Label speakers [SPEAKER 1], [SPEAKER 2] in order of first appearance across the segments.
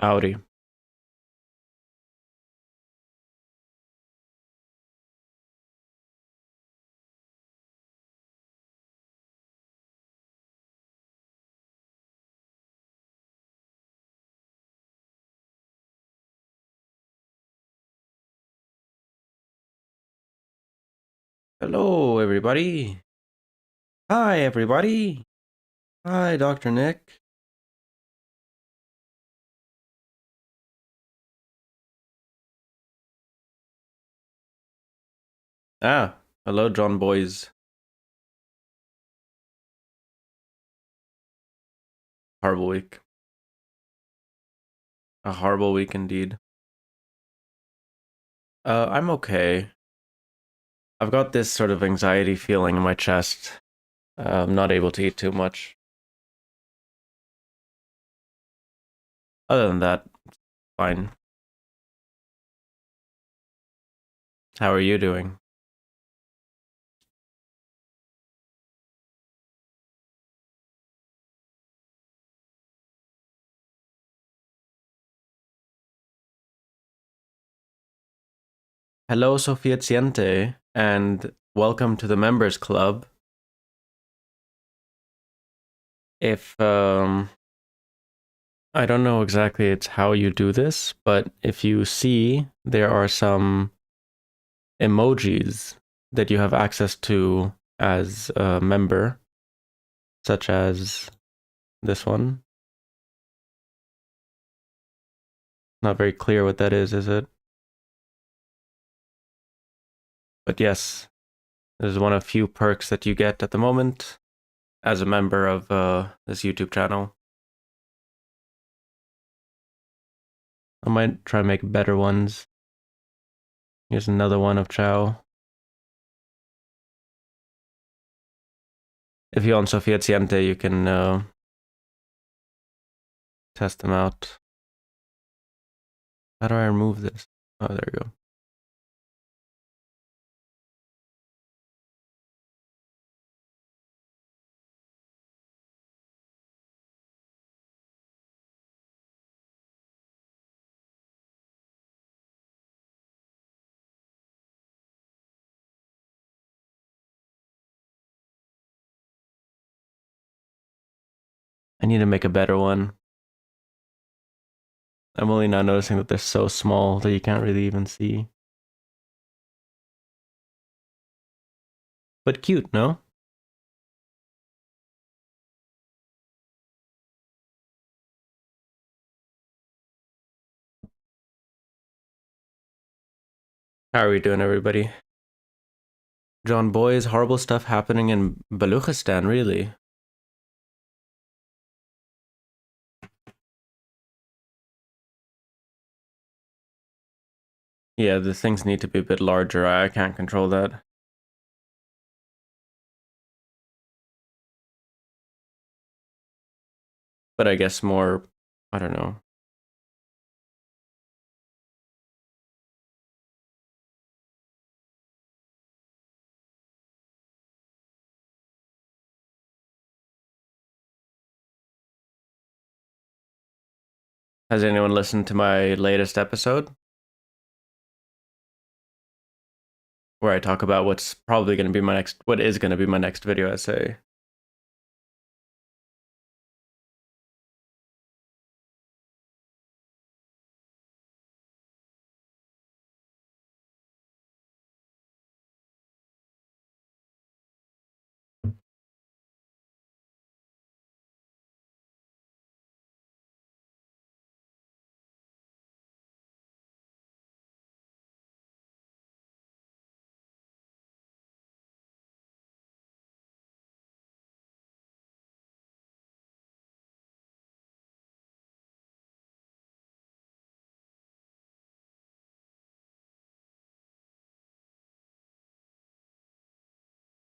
[SPEAKER 1] Howdy. Hello, everybody. Hi, everybody. Hi, Dr. Nick. Hello, John Boys. Horrible week. A horrible week indeed. I'm okay. I've got this sort of anxiety feeling in my chest. I'm not able to eat too much. Other than that, fine. How are you doing? Hello, Sofiaziente, and welcome to the Members Club. If, I don't know exactly it's how you do this, but if you see, there are some emojis that you have access to as a member, such as this one. Not very clear what that is it? But yes, this is one of few perks that you get at the moment as a member of this YouTube channel. I might try to make better ones. Here's another one of Chow. If you're on Sofiaziente, you can test them out. How do I remove this? Oh, there we go. I need to make a better one. I'm only now noticing that they're so small that you can't really even see. But cute, no? How are we doing, everybody? John Boys, horrible stuff happening in Baluchistan, really. Yeah, the things need to be a bit larger. I can't control that. But I guess more, I don't know. Has anyone listened to my latest episode? Where I talk about what's probably going to be what is going to be my next video essay.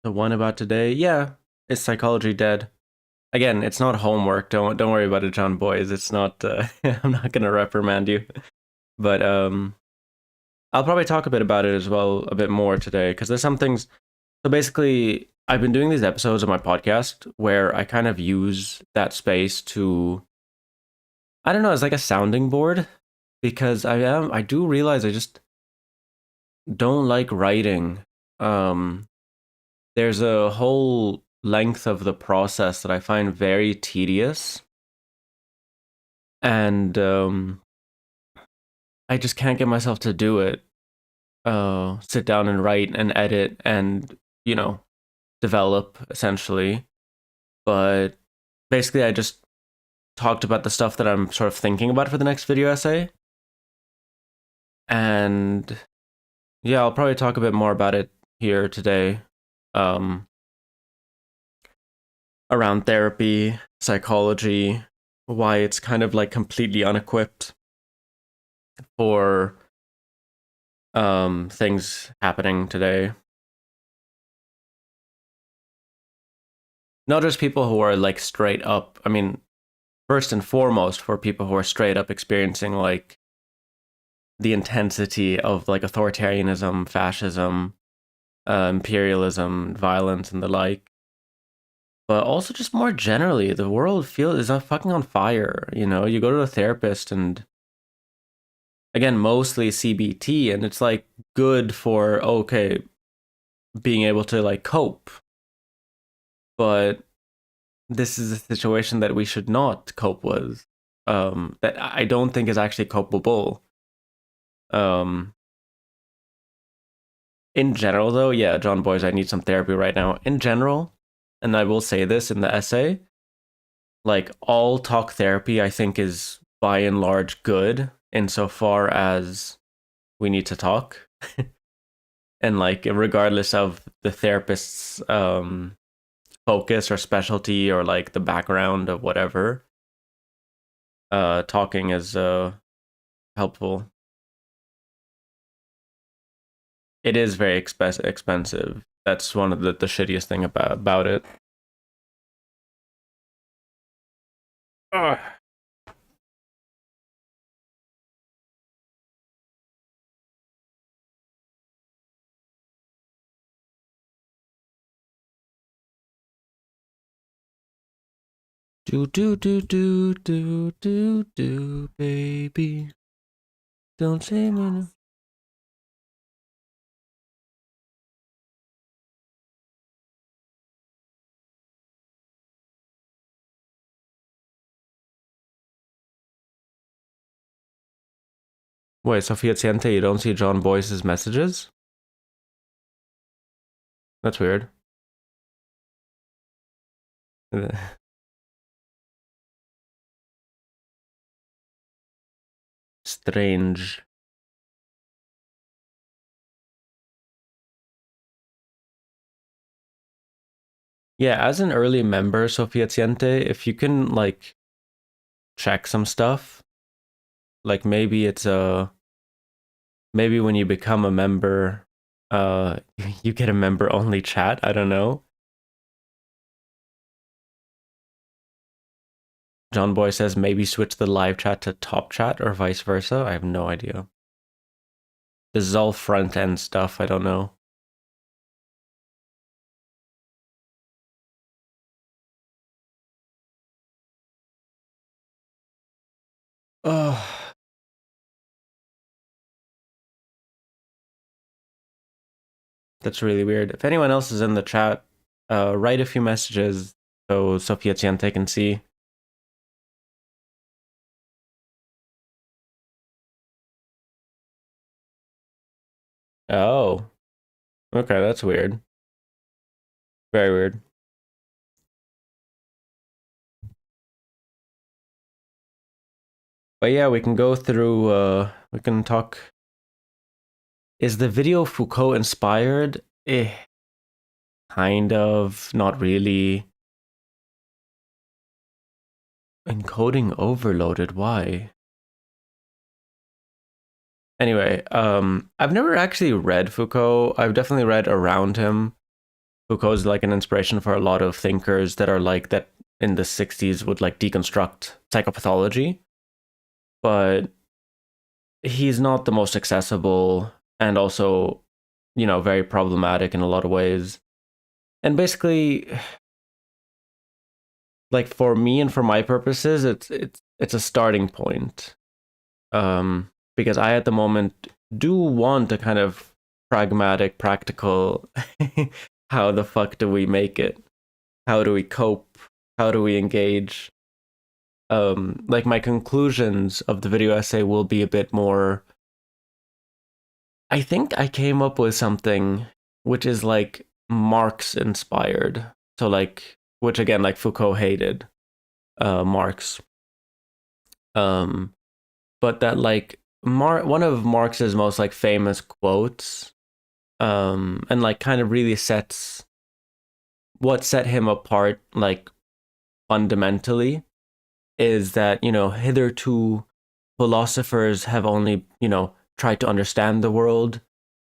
[SPEAKER 1] The one about today, yeah, is psychology dead? Again, it's not homework. Don't worry about it, John Boys. It's not. I'm not gonna reprimand you, but I'll probably talk a bit about it as well, a bit more today, because there's some things. So basically, I've been doing these episodes of my podcast where I kind of use that space to I don't know, it's like a sounding board because I do realize I just don't like writing. Um, there's a whole length of the process that I find very tedious, and I just can't get myself to do it. Sit down and write and edit and you know develop essentially. But basically, I just talked about the stuff that I'm sort of thinking about for the next video essay, and yeah, I'll probably talk a bit more about it here today. Um, Around therapy, psychology, why it's kind of like completely unequipped for things happening today. Not just people who are like straight up, I mean, first and foremost for people who are straight up experiencing like the intensity of like authoritarianism, fascism, imperialism, violence, and the like. But also just more generally, the world is fucking on fire. You know, you go to a therapist and again, mostly CBT, and it's like good for okay, being able to like cope. But this is a situation that we should not cope with. That I don't think is actually copable. Um, in general, though, yeah, John Boys, I need some therapy right now. In general, and I will say this in the essay, like all talk therapy, I think is by and large good insofar as we need to talk. And like regardless of the therapist's focus or specialty or like the background of whatever, talking is helpful. It is very expensive. That's one of the shittiest thing about it. Ugh. Do do do do do do do, baby. Don't say me no. Wait, Sophia Ciente, you don't see John Boyce's messages? That's weird. Strange. Yeah, as an early member, Sophia Ciente, if you can like check some stuff, like maybe it's a maybe when you become a member, you get a member only chat. I don't know. John Boy says maybe switch the live chat to top chat or vice versa. I have no idea. This is all front end stuff. I don't know. Oh, that's really weird. If anyone else is in the chat, write a few messages so Sophia Ciente can see. Oh, okay, that's weird. Very weird. But yeah, we can go through, we can talk. Is the video Foucault inspired? Kind of, not really. Encoding overloaded, why? Anyway, I've never actually read Foucault. I've definitely read around him. Foucault is like an inspiration for a lot of thinkers that are like that in the 60s would like deconstruct psychopathology. But he's not the most accessible and also, you know, very problematic in a lot of ways. And basically, like for me and for my purposes, it's it's a starting point. Because I at the moment do want a kind of pragmatic, practical how the fuck do we make it? How do we cope? How do we engage? Like my conclusions of the video essay will be a bit more. I think I came up with something which is like Marx inspired. So like, which again, like Foucault hated Marx. But that like one of Marx's most like famous quotes, and like kind of really sets what set him apart like fundamentally is that, you know, hitherto philosophers have only, you know, tried to understand the world,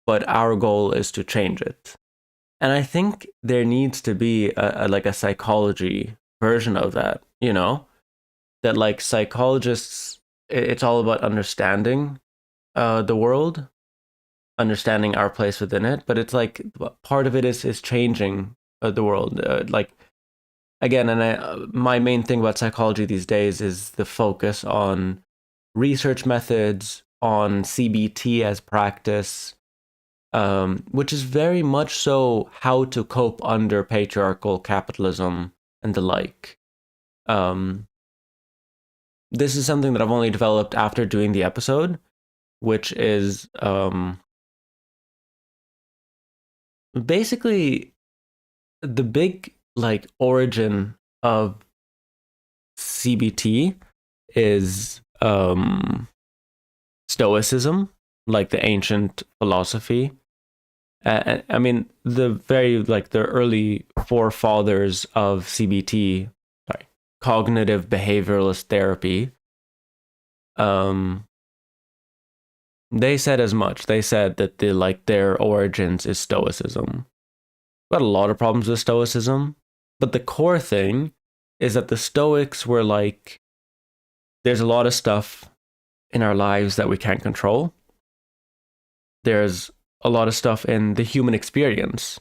[SPEAKER 1] but our goal is to change it. And I think there needs to be a like a psychology version of that, you know, that like psychologists, it's all about understanding the world, understanding our place within it, but it's like part of it is changing the world. Like again, and my main thing about psychology these days is the focus on research methods, on CBT as practice, which is very much so how to cope under patriarchal capitalism and the like. This is something that I've only developed after doing the episode, which is basically the big like origin of CBT is Stoicism, like the ancient philosophy. I mean, the very like the early forefathers of CBT, sorry, cognitive behavioralist therapy. They said as much. They said that the like their origins is Stoicism. Got a lot of problems with Stoicism, but the core thing is that the Stoics were like, there's a lot of stuff in our lives that we can't control. There's a lot of stuff in the human experience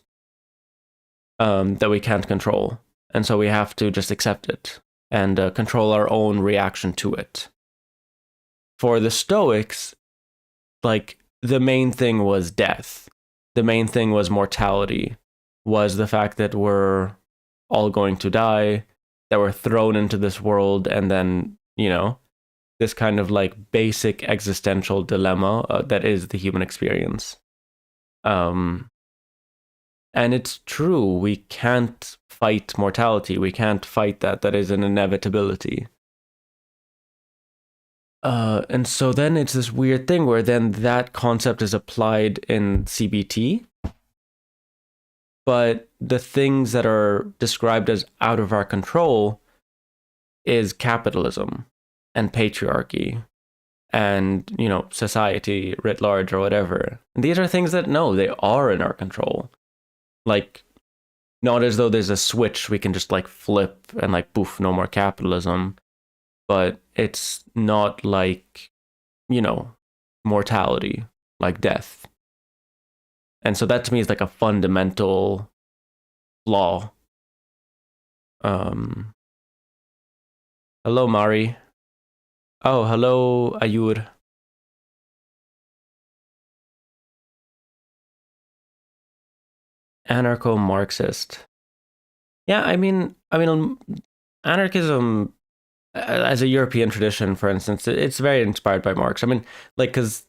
[SPEAKER 1] that we can't control. And so we have to just accept it and control our own reaction to it. For the Stoics, like the main thing was death. The main thing was mortality, was the fact that we're all going to die, that we're thrown into this world, and then, you know, this kind of like basic existential dilemma that is the human experience. And it's true, we can't fight mortality. We can't fight that. That is an inevitability. And so then it's this weird thing where then that concept is applied in CBT, but the things that are described as out of our control is capitalism and patriarchy and, you know, society writ large or whatever. And these are things that, no, they are in our control. Like, not as though there's a switch we can just like flip and like poof, no more capitalism. But it's not like, you know, mortality, like death. And so that to me is like a fundamental flaw. Hello, Mari. Oh, hello, Ayur. Anarcho-Marxist. Yeah, I mean, anarchism as a European tradition, for instance, it's very inspired by Marx. I mean, like, because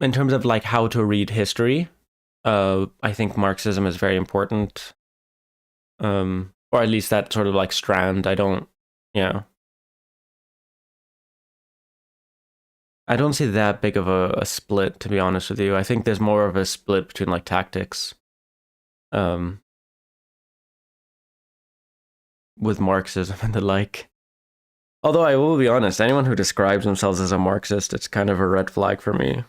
[SPEAKER 1] in terms of like how to read history, I think Marxism is very important. Or at least that sort of like strand. Yeah, I don't see that big of a split, to be honest with you. I think there's more of a split between like tactics, um, with Marxism and the like. Although I will be honest, anyone who describes themselves as a Marxist, it's kind of a red flag for me.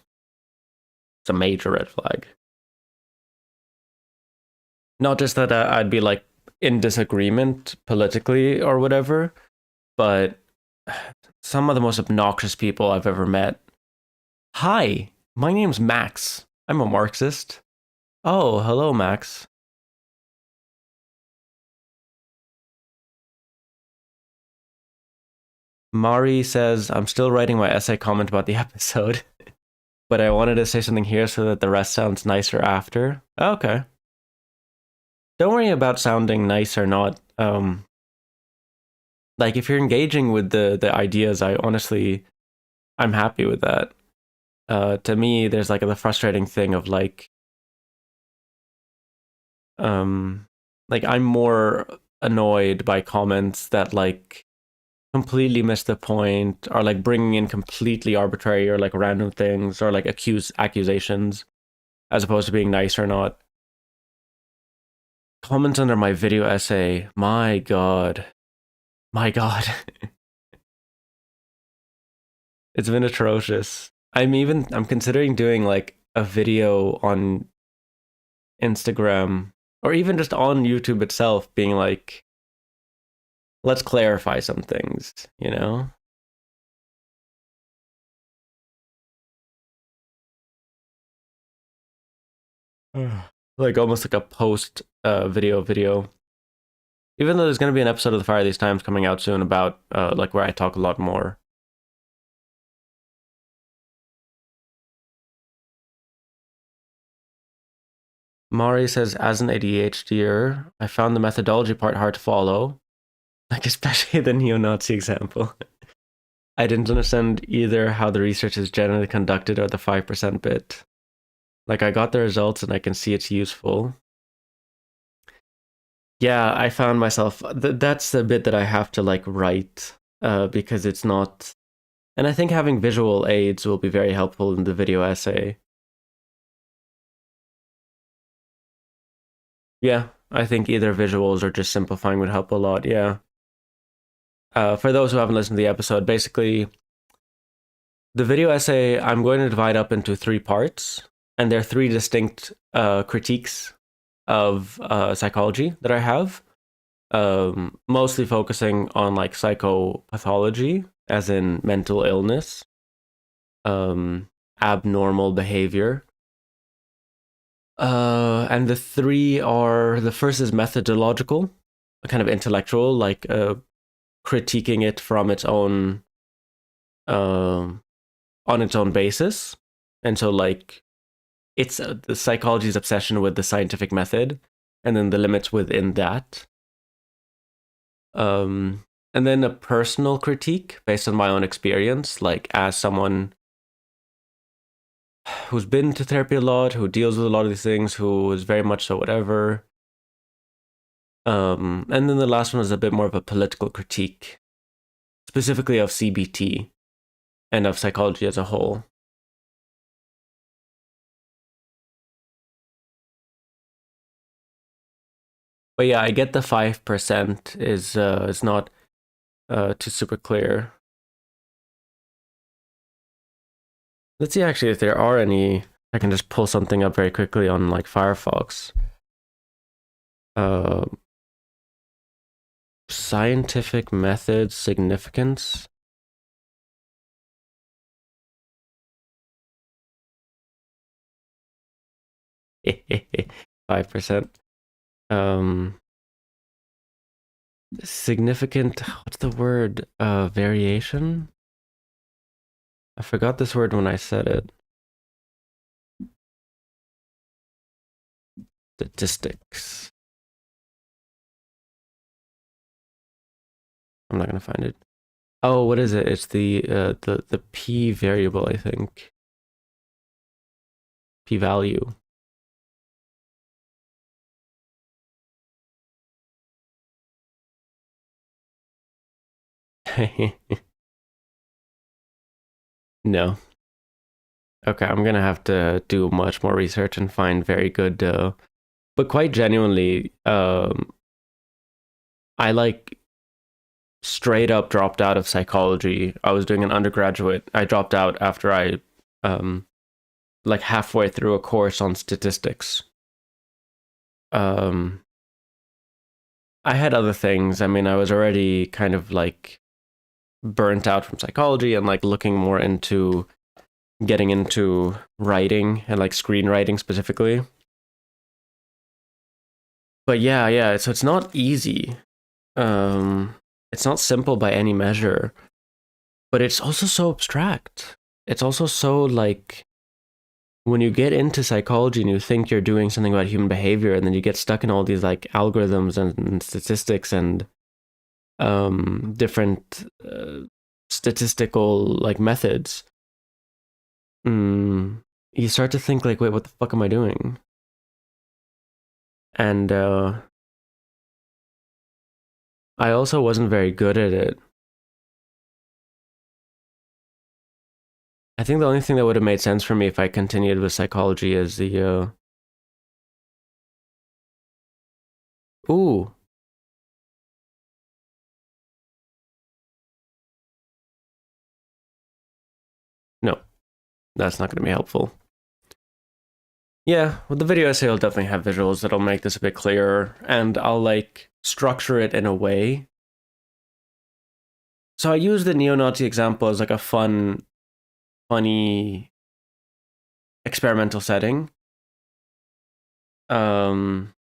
[SPEAKER 1] It's a major red flag. Not just that I'd be like in disagreement politically or whatever, but some of the most obnoxious people I've ever met. Hi, my name's Max. I'm a Marxist. Oh, hello, Max. Mari says, I'm still writing my essay comment about the episode, but I wanted to say something here so that the rest sounds nicer after. Okay. Don't worry about sounding nice or not. Like if you're engaging with the ideas, I'm happy with that. To me, there's like the frustrating thing of like I'm more annoyed by comments that like completely miss the point, or like bringing in completely arbitrary or like random things, or like accusations, as opposed to being nice or not. Comments under my video essay, my god. It's been atrocious. I'm considering doing like a video on Instagram, or even just on YouTube itself, being like, let's clarify some things, you know? Like almost like a post video. Even though there's going to be an episode of The Fire of These Times coming out soon about like where I talk a lot more. Mari says, as an ADHDer, I found the methodology part hard to follow, like especially the neo-Nazi example. I didn't understand either how the research is generally conducted or the 5% bit. Like I got the results and I can see it's useful. Yeah, I found myself that's the bit that I have to like write because it's not, and I think having visual aids will be very helpful in the video essay. Yeah, I think either visuals or just simplifying would help a lot. Yeah. For those who haven't listened to the episode, basically, the video essay I'm going to divide up into 3 parts, and there are 3 distinct critiques of psychology that I have, mostly focusing on like psychopathology, as in mental illness, abnormal behavior. And the 3 are, the first is methodological, kind of intellectual, like critiquing it from its own, on its own basis. And so like it's the psychology's obsession with the scientific method, and then the limits within that. And then a personal critique based on my own experience, like as someone who's been to therapy a lot, who deals with a lot of these things, who is very much so whatever. And then the last one is a bit more of a political critique, specifically of CBT and of psychology as a whole. But yeah, I get the 5% is not too super clear. Let's see actually if there are any. I can just pull something up very quickly on like Firefox. Scientific method significance. Five percent. Significant. What's the word? Variation. I forgot this word when I said it. Statistics. I'm not gonna find it. Oh, what is it? It's the p variable, I think. P value. No. Okay, I'm gonna have to do much more research and find very good, but quite genuinely, I like straight up dropped out of psychology. I was doing an undergraduate. I dropped out after I, like halfway through a course on statistics. I had other things. I mean, I was already kind of like burnt out from psychology and like looking more into getting into writing and like screenwriting specifically. But yeah, so it's not easy. It's not simple by any measure. but it's also so abstract. It's also so like when you get into psychology and you think you're doing something about human behavior, and then you get stuck in all these like algorithms and statistics and different statistical like methods, you start to think like, wait, what the fuck am I doing? And I also wasn't very good at it. I think the only thing that would have made sense for me if I continued with psychology is the ooh, no, that's not going to be helpful. Yeah, well, the video essay will definitely have visuals that'll make this a bit clearer, and I'll like structure it in a way. So I use the neo-Nazi example as like a funny experimental setting. Um,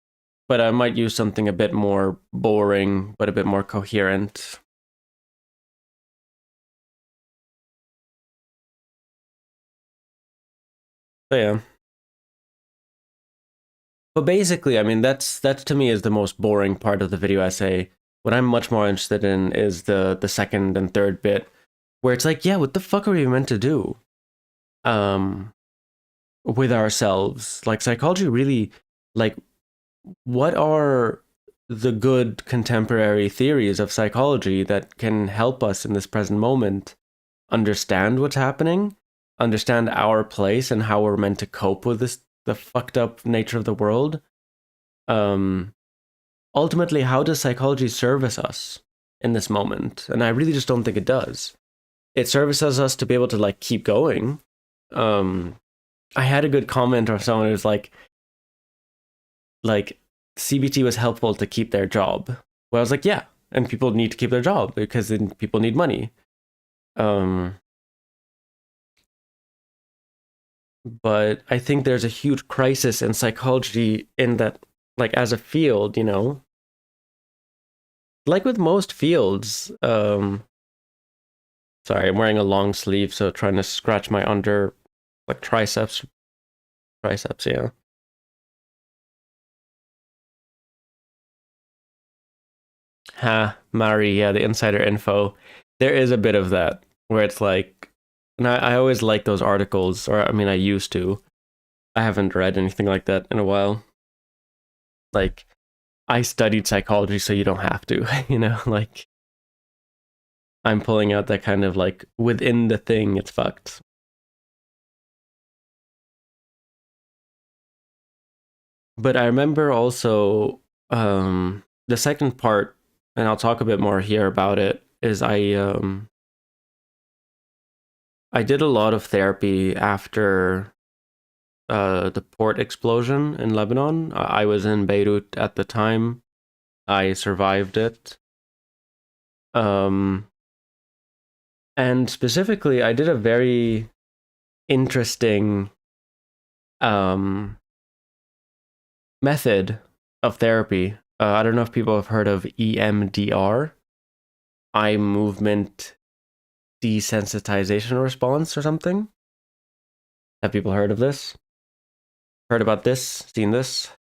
[SPEAKER 1] but I might use something a bit more boring, but a bit more coherent. So yeah. But basically, I mean, that's to me is the most boring part of the video essay. What I'm much more interested in is the second and third bit, where it's like, yeah, what the fuck are we meant to do? With ourselves. Like psychology really, like, what are the good contemporary theories of psychology that can help us in this present moment understand what's happening, understand our place and how we're meant to cope with this the fucked up nature of the world. Um Ultimately, how does psychology service us in this moment? And I really just don't think it does. It services us to be able to like keep going. Um I had a good comment or someone who's like CBT was helpful to keep their job. Well, I was like, yeah, and people need to keep their job because then people need money. Um, but I think there's a huge crisis in psychology in that, like as a field, like with most fields. Sorry, I'm wearing a long sleeve, so trying to scratch my under, like triceps, yeah. Ha, Mari, yeah, the insider info. There is a bit of that where it's like, and I always like those articles, or I mean, I used to. I haven't read anything like that in a while. Like, I studied psychology, so you don't have to, like, I'm pulling out that kind of like within the thing, it's fucked. But I remember also the second part, and I'll talk a bit more here about it, is I did a lot of therapy after the port explosion in Lebanon. I was in Beirut at the time. I survived it. Um, and specifically, I did a very interesting um, method of therapy. I don't know if people have heard of EMDR, eye movement desensitization response or something. Have people heard of this? Heard about this? Seen this?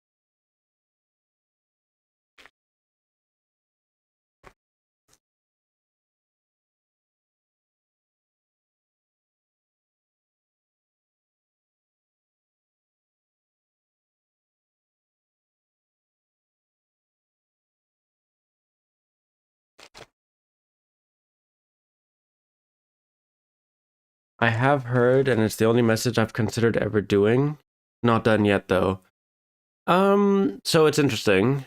[SPEAKER 1] I have heard, and it's the only message I've considered ever doing. Not done yet though. So it's interesting.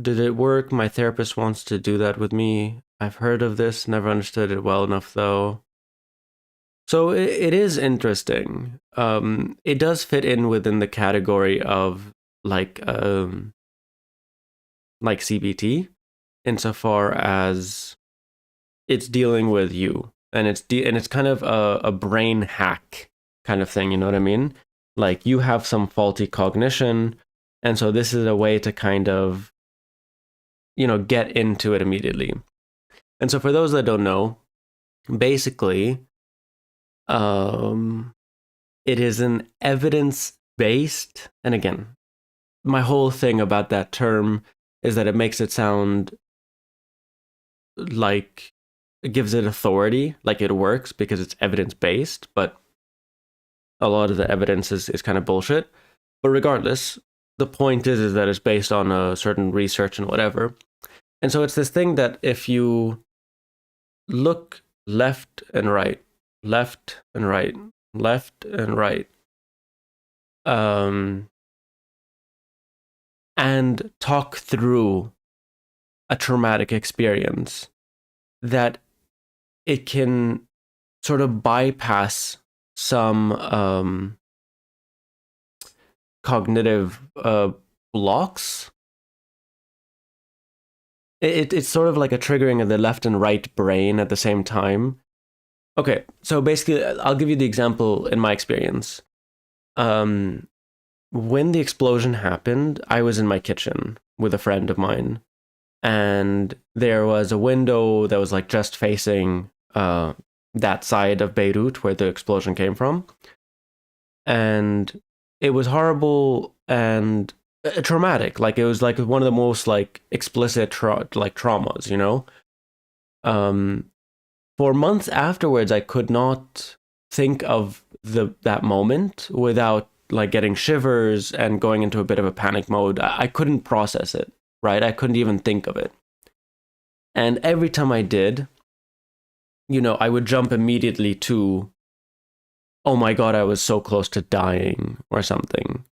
[SPEAKER 1] Did it work? My therapist wants to do that with me. I've heard of this, never understood it well enough though. So it is interesting. It does fit in within the category of like like CBT, insofar as it's dealing with you, and it's kind of a brain hack kind of thing. You know what I mean? Like you have some faulty cognition, and so this is a way to kind of get into it immediately. And so for those that don't know, basically, um, it is an evidence-based, and again, my whole thing about that term is that it makes it sound like it gives it authority, like it works because it's evidence-based, but a lot of the evidence is kind of bullshit. But regardless, the point is that it's based on a certain research and whatever. And so it's this thing that if you look left and right, left and right, left and right, and talk through a traumatic experience, that it can sort of bypass some cognitive blocks. It's sort of like a triggering of the left and right brain at the same time. Okay, so basically, I'll give you the example in my experience. When the explosion happened, I was in my kitchen with a friend of mine, and there was a window that was like just facing that side of Beirut where the explosion came from. And it was horrible and traumatic. Like it was like one of the most like explicit traumas, you know? For months afterwards, I could not think of that moment without like getting shivers and going into a bit of a panic mode. I couldn't process it, right? I couldn't even think of it. And every time I did, you know, I would jump immediately to, oh my God, I was so close to dying or something.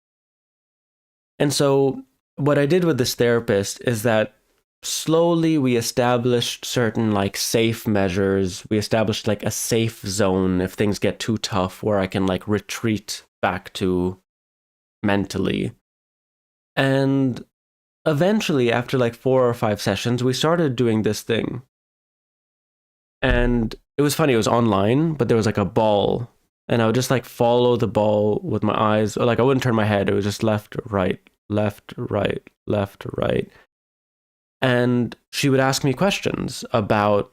[SPEAKER 1] And so what I did with this therapist is that slowly we established certain like safe measures. We established like a safe zone if things get too tough where I can like retreat back to mentally. And eventually, after like 4 or 5 sessions, we started doing this thing. And it was funny, it was online, but there was like a ball. And I would just like follow the ball with my eyes, or like I wouldn't turn my head. It was just left, right, left, right, left, right. And she would ask me questions about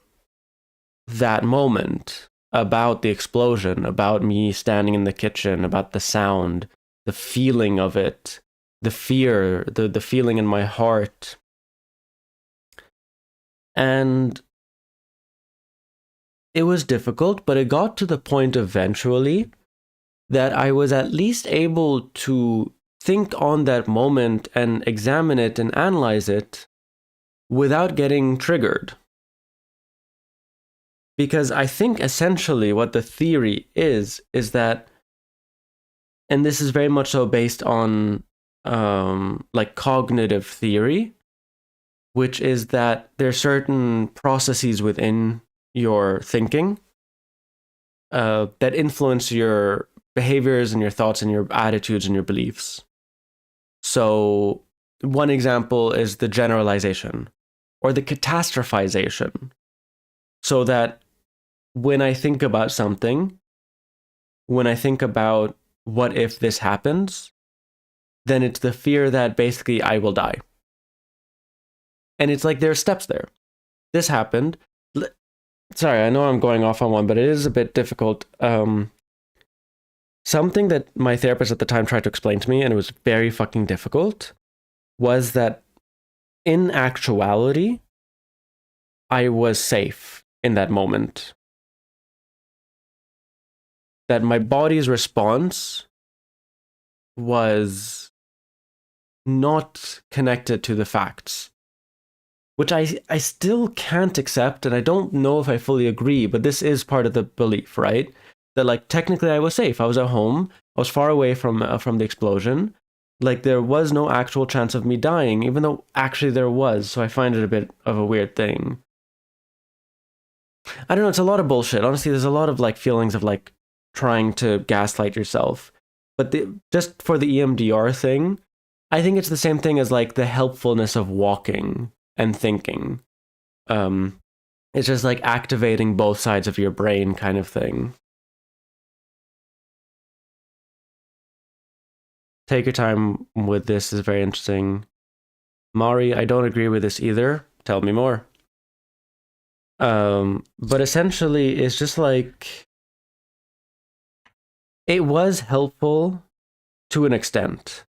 [SPEAKER 1] that moment, about the explosion, about me standing in the kitchen, about the sound, the feeling of it, the fear, the feeling in my heart. And it was difficult, but it got to the point eventually that I was at least able to think on that moment and examine it and analyze it without getting triggered. Because I think essentially what the theory is that, and this is very much so based on like cognitive theory, which is that there are certain processes within your thinking that influence your behaviors and your thoughts and your attitudes and your beliefs. So one example is the generalization or the catastrophization. So that when I think about something, when I think about what if this happens, then it's the fear that basically I will die. And it's like there are steps there. This happened. Sorry, I know I'm going off on one, but it is a bit difficult. Something that my therapist at the time tried to explain to me, and it was very fucking difficult, was that in actuality, I was safe in that moment. That my body's response was not connected to the facts, which I still can't accept, and I don't know if I fully agree, but this is part of the belief, right? That like technically I was safe. I was at home. I was far away from the explosion. Like there was no actual chance of me dying, even though actually there was. So I find it a bit of a weird thing. I don't know. It's a lot of bullshit. Honestly, there's a lot of like feelings of like trying to gaslight yourself. But just for the EMDR thing, I think it's the same thing as like the helpfulness of walking and thinking. It's just like activating both sides of your brain kind of thing. Take your time with this, is very interesting. Mari, I don't agree with this either. Tell me more. But essentially, it's just like it was helpful to an extent.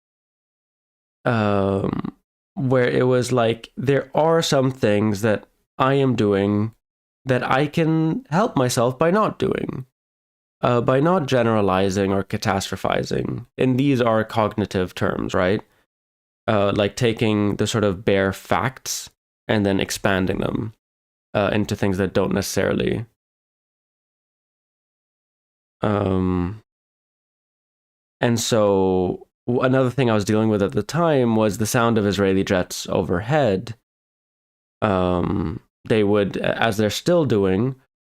[SPEAKER 1] Um, where it was like there are some things that I am doing that I can help myself by not doing, by not generalizing or catastrophizing. And these are cognitive terms, right? Like taking the sort of bare facts and then expanding them into things that don't necessarily. Um, and so another thing I was dealing with at the time was the sound of Israeli jets overhead. They would, as they're still doing,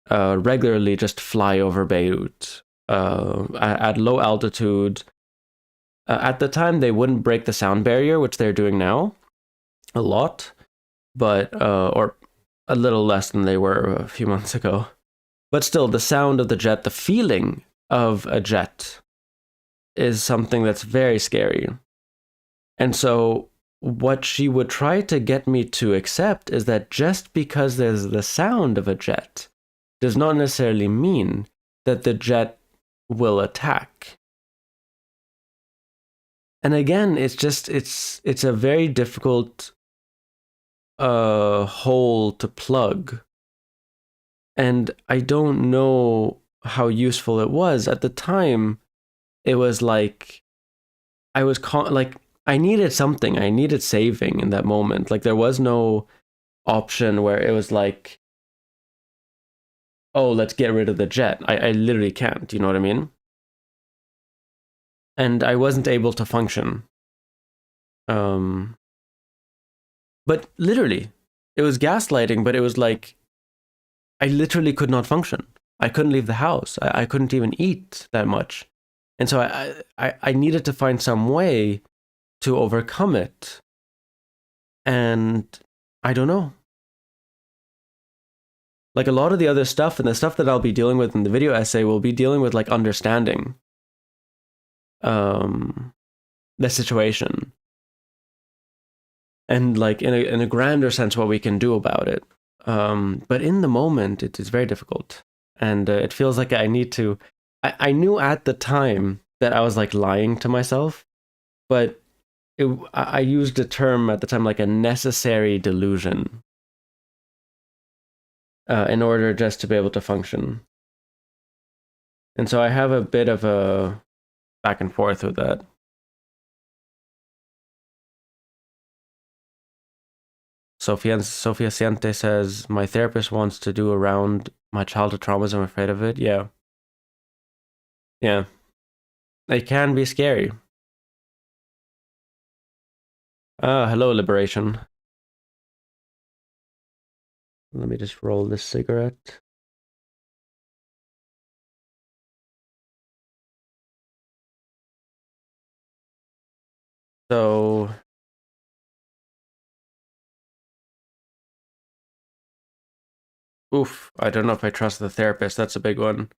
[SPEAKER 1] regularly just fly over Beirut at low altitude. At the time, they wouldn't break the sound barrier, which they're doing now a lot, but or a little less than they were a few months ago. But still, the sound of the jet, the feeling of a jet, is something that's very scary. And so, what she would try to get me to accept is that just because there's the sound of a jet does not necessarily mean that the jet will attack. And again, it's a very difficult hole to plug. And I don't know how useful it was. At the time, it was like I was like I needed something. I needed saving in that moment. Like there was no option where it was like, oh, let's get rid of the jet. I literally can't. You know what I mean? And I wasn't able to function. Um, but literally, it was gaslighting. But it was like I literally could not function. I couldn't leave the house. I couldn't even eat that much. And so I needed to find some way to overcome it. And I don't know. Like a lot of the other stuff and the stuff that I'll be dealing with in the video essay will be dealing with like understanding um, the situation and like in a grander sense what we can do about it. But in the moment, it is very difficult. And it feels like I need to. I knew at the time that I was like lying to myself, but I used a term at the time like a necessary delusion in order just to be able to function. And so I have a bit of a back and forth with that. Sophia Ciente says, my therapist wants to do around my childhood traumas. I'm afraid of it. Yeah. Yeah. It can be scary. Hello, Liberation. Let me just roll this cigarette. So, oof, I don't know if I trust the therapist. That's a big one.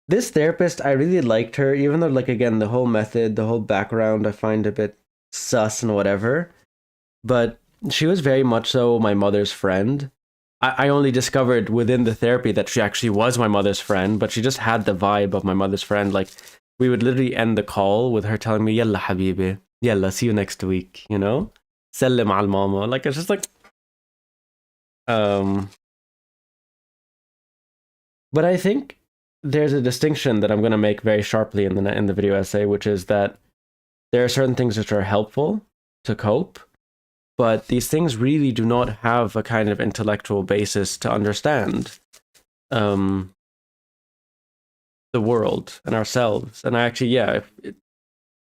[SPEAKER 1] This therapist, I really liked her, even though, like, again, the whole method, the whole background, I find a bit sus and whatever. But she was very much so my mother's friend. I only discovered within the therapy that she actually was my mother's friend, but she just had the vibe of my mother's friend. Like, we would literally end the call with her telling me, Yalla habibi, yalla, see you next week, you know? Sallim al mama. Like, it's just like, um, but I think there's a distinction that I'm going to make very sharply in the video essay, which is that there are certain things which are helpful to cope, but these things really do not have a kind of intellectual basis to understand the world and ourselves. And I actually, yeah,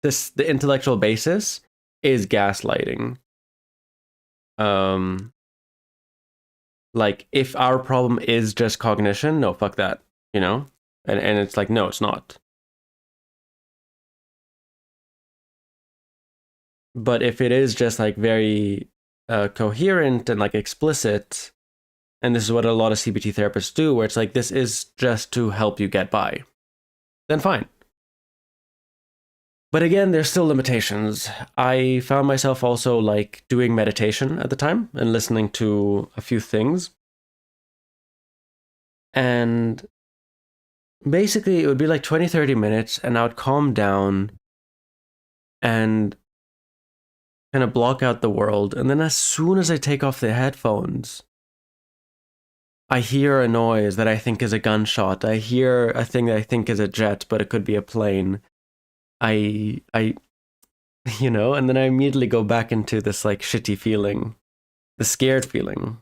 [SPEAKER 1] the intellectual basis is gaslighting. Like if our problem is just cognition, no, fuck that, you know? And it's like, no, it's not. But if it is just like very coherent and like explicit, and this is what a lot of CBT therapists do, where it's like, this is just to help you get by, then fine. But again, there's still limitations. I found myself also like doing meditation at the time and listening to a few things. And basically, it would be like 20, 30 minutes, and I would calm down and kind of block out the world. And then as soon as I take off the headphones, I hear a noise that I think is a gunshot. I hear a thing that I think is a jet, but it could be a plane. I, and then I immediately go back into this like shitty feeling, the scared feeling.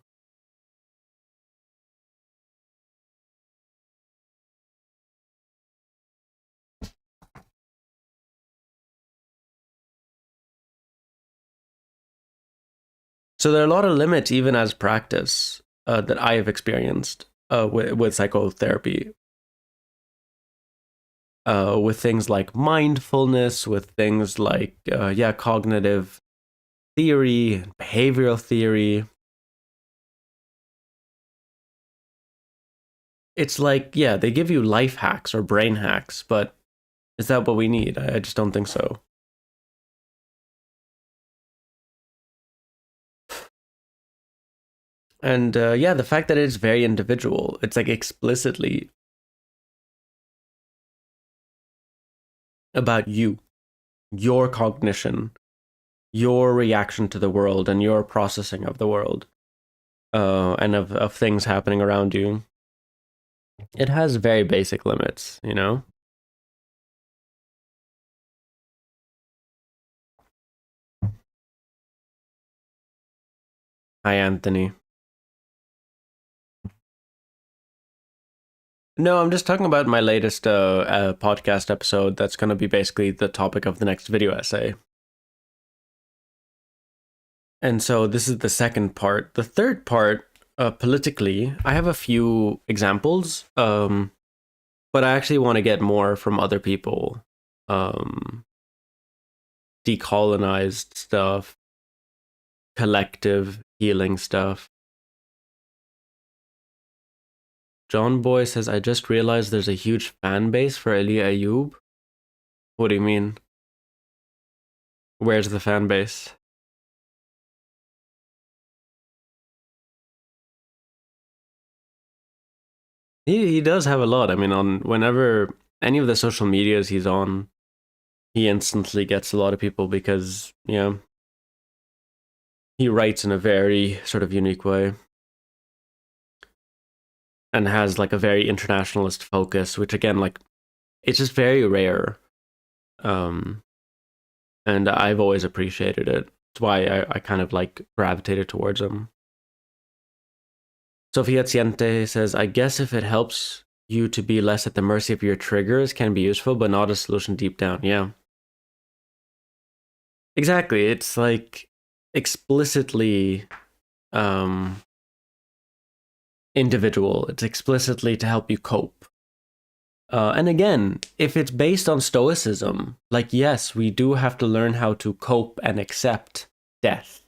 [SPEAKER 1] So there are a lot of limits, even as practice, that I have experienced with psychotherapy, with things like mindfulness, with things like cognitive theory, behavioral theory. It's like, yeah, they give you life hacks or brain hacks, but is that what we need? I just don't think so. And the fact that it's very individual, it's like explicitly about you, your cognition, your reaction to the world, and your processing of the world, and of things happening around you. It has very basic limits, you know? Hi, Anthony. No, I'm just talking about my latest podcast episode that's going to be basically the topic of the next video essay. And so this is the second part. The third part, politically, I have a few examples, but I actually want to get more from other people. Decolonized stuff, collective healing stuff. John Boy says, I just realized there's a huge fan base for Ali Ayub. What do you mean? Where's the fan base? He does have a lot. I mean, on whenever any of the social medias he's on, he instantly gets a lot of people because, he writes in a very sort of unique way and has like a very internationalist focus, which again, like, it's just very rare. Um, and I've always appreciated it. That's why I kind of like gravitated towards him. Sofia Ciente says, I guess if it helps you to be less at the mercy of your triggers can be useful, but not a solution deep down. Yeah. Exactly. It's like explicitly individual. It's explicitly to help you cope. And again, if it's based on stoicism, like, yes, we do have to learn how to cope and accept death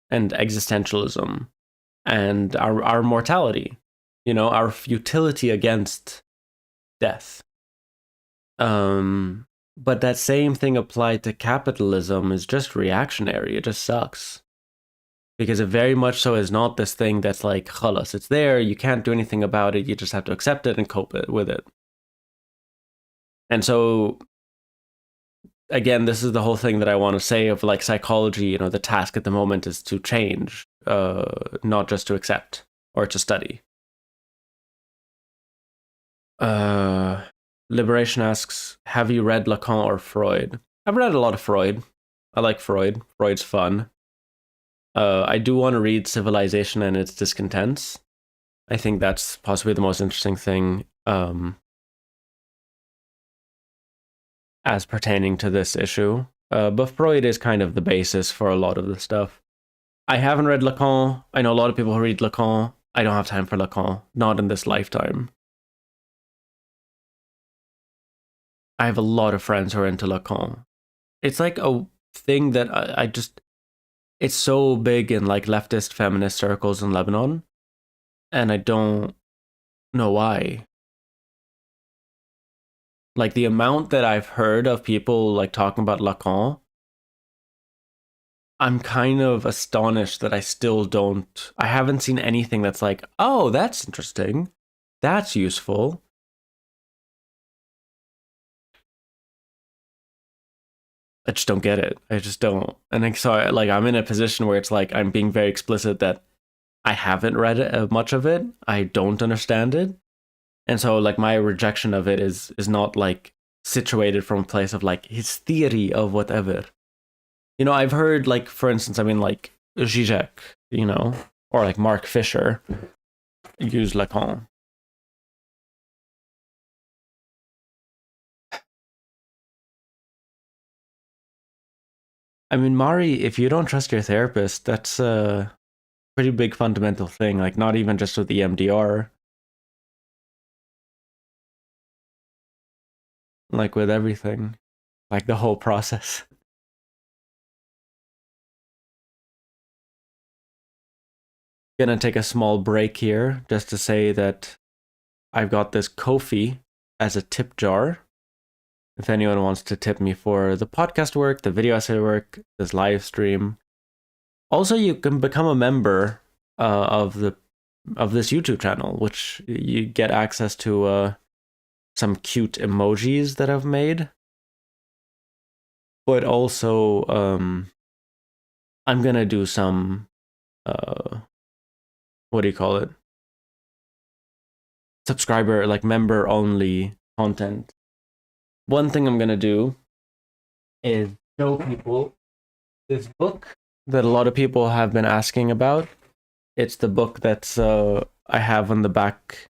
[SPEAKER 1] and existentialism and our mortality, our futility against death. But that same thing applied to capitalism is just reactionary. It just sucks. Because it very much so is not this thing that's like, khalas, it's there, you can't do anything about it, you just have to accept it and cope with it. And so, again, this is the whole thing that I want to say of like psychology, the task at the moment is to change, not just to accept or to study. Liberation asks, have you read Lacan or Freud? I've read a lot of Freud. I like Freud. Freud's fun. I do want to read Civilization and Its Discontents. I think that's possibly the most interesting thing as pertaining to this issue. But Freud is kind of the basis for a lot of the stuff. I haven't read Lacan. I know a lot of people who read Lacan. I don't have time for Lacan. Not in this lifetime. I have a lot of friends who are into Lacan. It's like a thing that I just... It's so big in like leftist feminist circles in Lebanon. And I don't know why. Like the amount that I've heard of people like talking about Lacan, I'm kind of astonished that I still don't. I haven't seen anything that's like, oh, that's interesting, that's useful. I just don't get it. I just don't. And so, like, I'm in a position where it's like I'm being very explicit that I haven't read much of it. I don't understand it, and so like my rejection of it is not like situated from a place of like his theory of whatever. I've heard like, for instance, I mean like Zizek, or like Mark Fisher use Lacan. I mean, Mari, if you don't trust your therapist, that's a pretty big fundamental thing. Like, not even just with EMDR, like with everything, like the whole process. Gonna take a small break here just to say that I've got this Kofi as a tip jar. If anyone wants to tip me for the podcast work, the video essay work, this live stream. Also, you can become a member of this YouTube channel, which you get access to some cute emojis that I've made. But also, I'm gonna do some what do you call it? Subscriber, like member only content. One thing I'm gonna do is show people this book that a lot of people have been asking about. It's the book that's I have on the back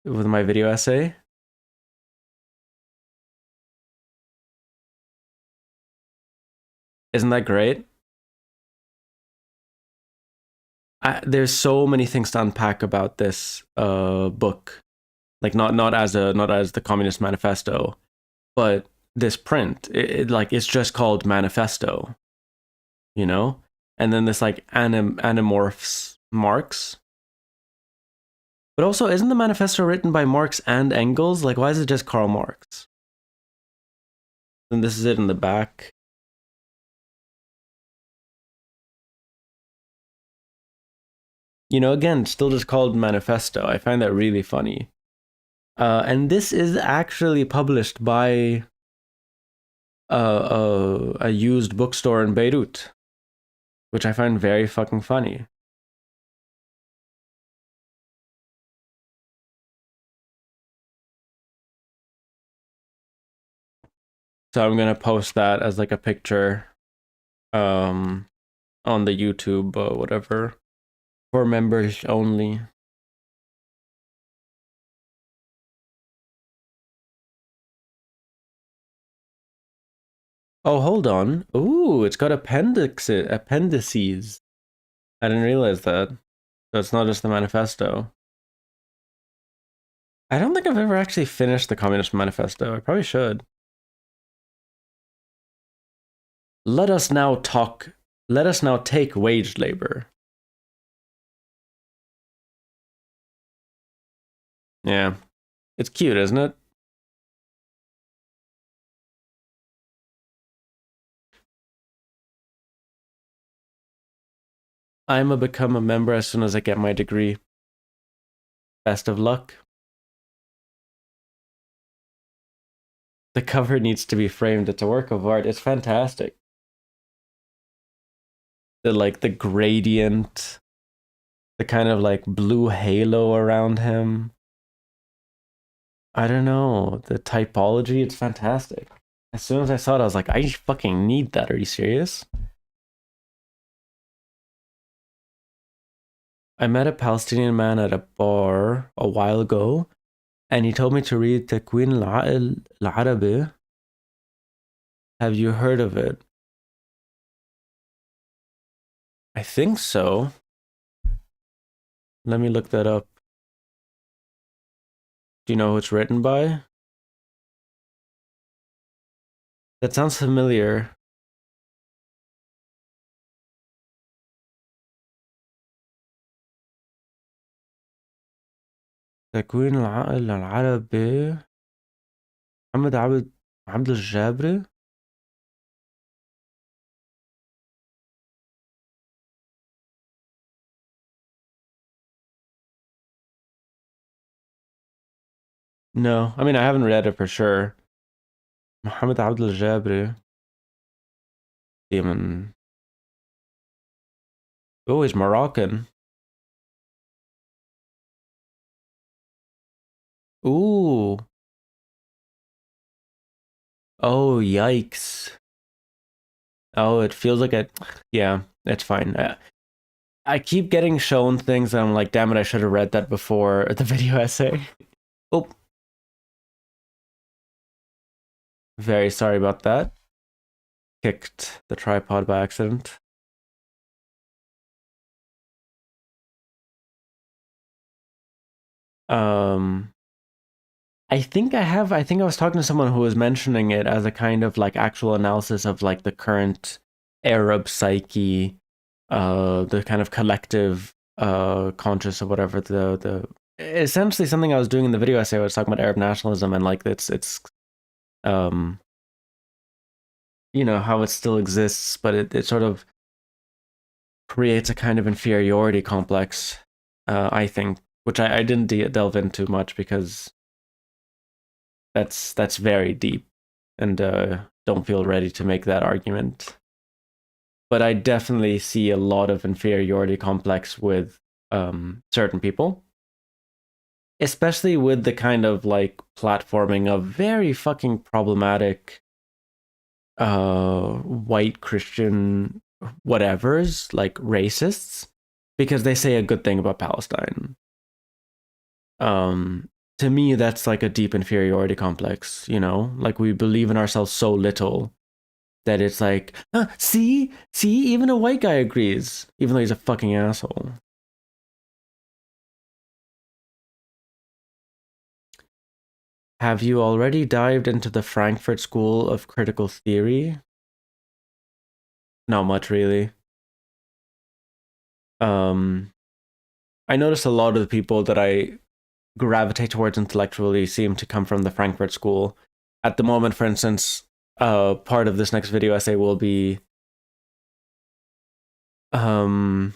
[SPEAKER 1] with my video essay. Isn't that great? There's so many things to unpack about this book, like not as the Communist Manifesto, but this print. Like it's just called Manifesto, you know, and then this like animorphs Marx. But also, isn't the manifesto written by Marx and Engels? Like, why is it just Karl Marx? And this is it in the back. Again, still just called Manifesto. I find that really funny. And this is actually published by a used bookstore in Beirut, which I find very fucking funny. So I'm gonna post that as like a picture, um, on the YouTube, whatever, for members only. Oh, hold on. Ooh, it's got appendices. I didn't realize that. So it's not just the manifesto. I don't think I've ever actually finished the Communist Manifesto. I probably should. Let us now talk. Let us now take wage labor. Yeah. It's cute, isn't it? I'm a become a member as soon as I get my degree. Best of luck. The cover needs to be framed. It's a work of art. It's fantastic. The gradient, the kind of like blue halo around him. I don't know. The typology, it's fantastic. As soon as I saw it, I was like, I fucking need that. Are you serious? I met a Palestinian man at a bar a while ago, and he told me to read Takwin al-Arabi. Have you heard of it? I think so. Let me look that up. Do you know who it's written by? That sounds familiar. تكوين العقل العربي. Muhammad Abdul Jabri? No, I mean I haven't read it for sure. Muhammad Abdul Jabri. Even oh, he's Moroccan. Ooh. Oh, yikes. Oh, it feels like it. Yeah, it's fine. I keep getting shown things and I'm like, damn it, I should have read that before the video essay. Oh, very sorry about that. Kicked the tripod by accident. Um, I think I was talking to someone who was mentioning it as a kind of like actual analysis of like the current Arab psyche, the kind of collective conscious or whatever the essentially something I was doing in the video essay. I was talking about Arab nationalism and like it's um you know how it still exists, but it sort of creates a kind of inferiority complex. I think, which I didn't delve into much because that's very deep, and don't feel ready to make that argument. But I definitely see a lot of inferiority complex with certain people, especially with the kind of like platforming of very fucking problematic white Christian whatevers, like racists, because they say a good thing about Palestine. Um, to me, that's like a deep inferiority complex, you know? Like we believe in ourselves so little that it's like, see, even a white guy agrees, even though he's a fucking asshole. Have you already dived into the Frankfurt School of Critical Theory? Not much, really. Um, I noticed a lot of the people that I gravitate towards intellectually seem to come from the Frankfurt School. At the moment, for instance, part of this next video essay will be um,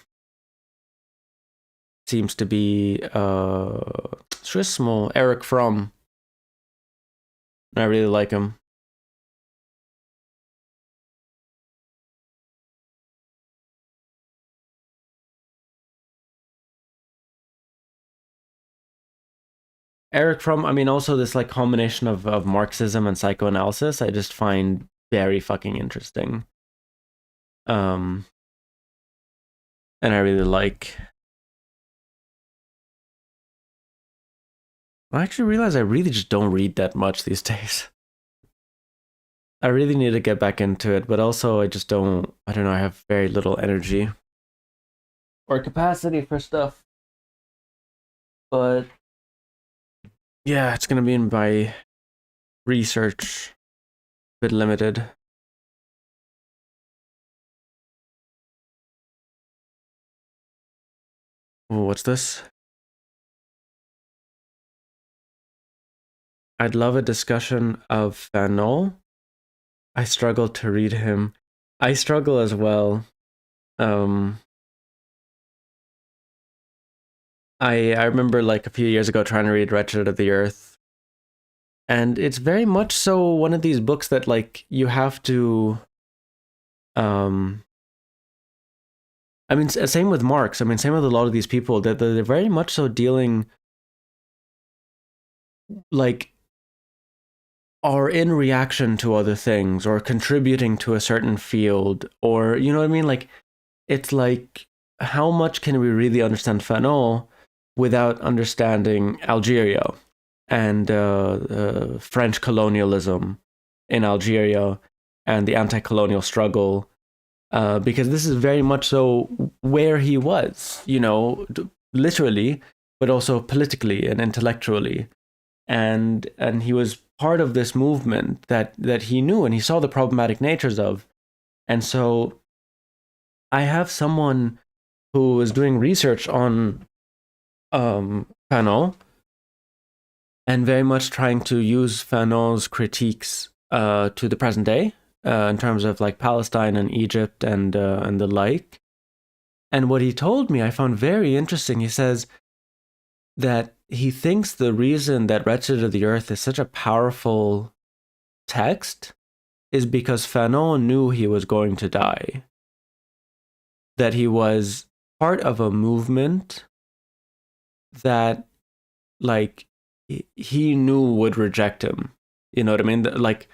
[SPEAKER 1] seems to be Swissmo, Eric Fromm. I really like him. Eric Fromm, I mean, also this like combination of Marxism and psychoanalysis, I just find very fucking interesting. Um, and I really like. I actually realize I really just don't read that much these days. I really need to get back into it, but also I just don't. I don't know. I have very little energy or capacity for stuff. But yeah, it's gonna be in my research, a bit limited. Oh, what's this? I'd love a discussion of Fanon. I struggle to read him. I struggle as well. Um, I remember like a few years ago trying to read Wretched of the Earth, and it's very much so one of these books that like you have to. Um, I mean, same with Marx. I mean, same with a lot of these people that they're very much so dealing like are in reaction to other things or contributing to a certain field or you know what I mean. Like it's like how much can we really understand Fanon without understanding Algeria and French colonialism in Algeria and the anti-colonial struggle, because this is very much so where he was, you know, literally, but also politically and intellectually, and he was part of this movement that he knew and he saw the problematic natures of, and so I have someone who was doing research on Fanon, and very much trying to use Fanon's critiques to the present day in terms of like Palestine and Egypt and the like. And what he told me, I found very interesting. He says that he thinks the reason that Wretched of the Earth is such a powerful text is because Fanon knew he was going to die. That he was part of a movement that, like, he knew would reject him. You know what I mean? Like,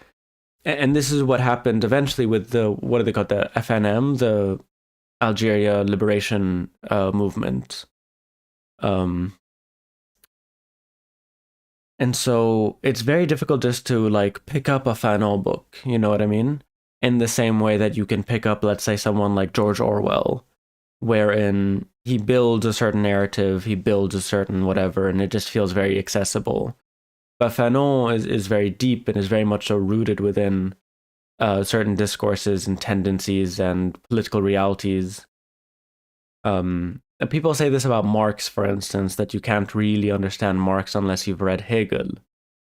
[SPEAKER 1] and this is what happened eventually with the, what do they call it? The FNM, the Algeria Liberation Movement. And so it's very difficult just to like pick up a Fanon book, you know what I mean? In the same way that you can pick up, let's say, someone like George Orwell, wherein he builds a certain narrative, he builds a certain whatever, and it just feels very accessible. But Fanon is very deep and is very much so rooted within certain discourses and tendencies and political realities. And people say this about Marx, for instance, that you can't really understand Marx unless you've read Hegel.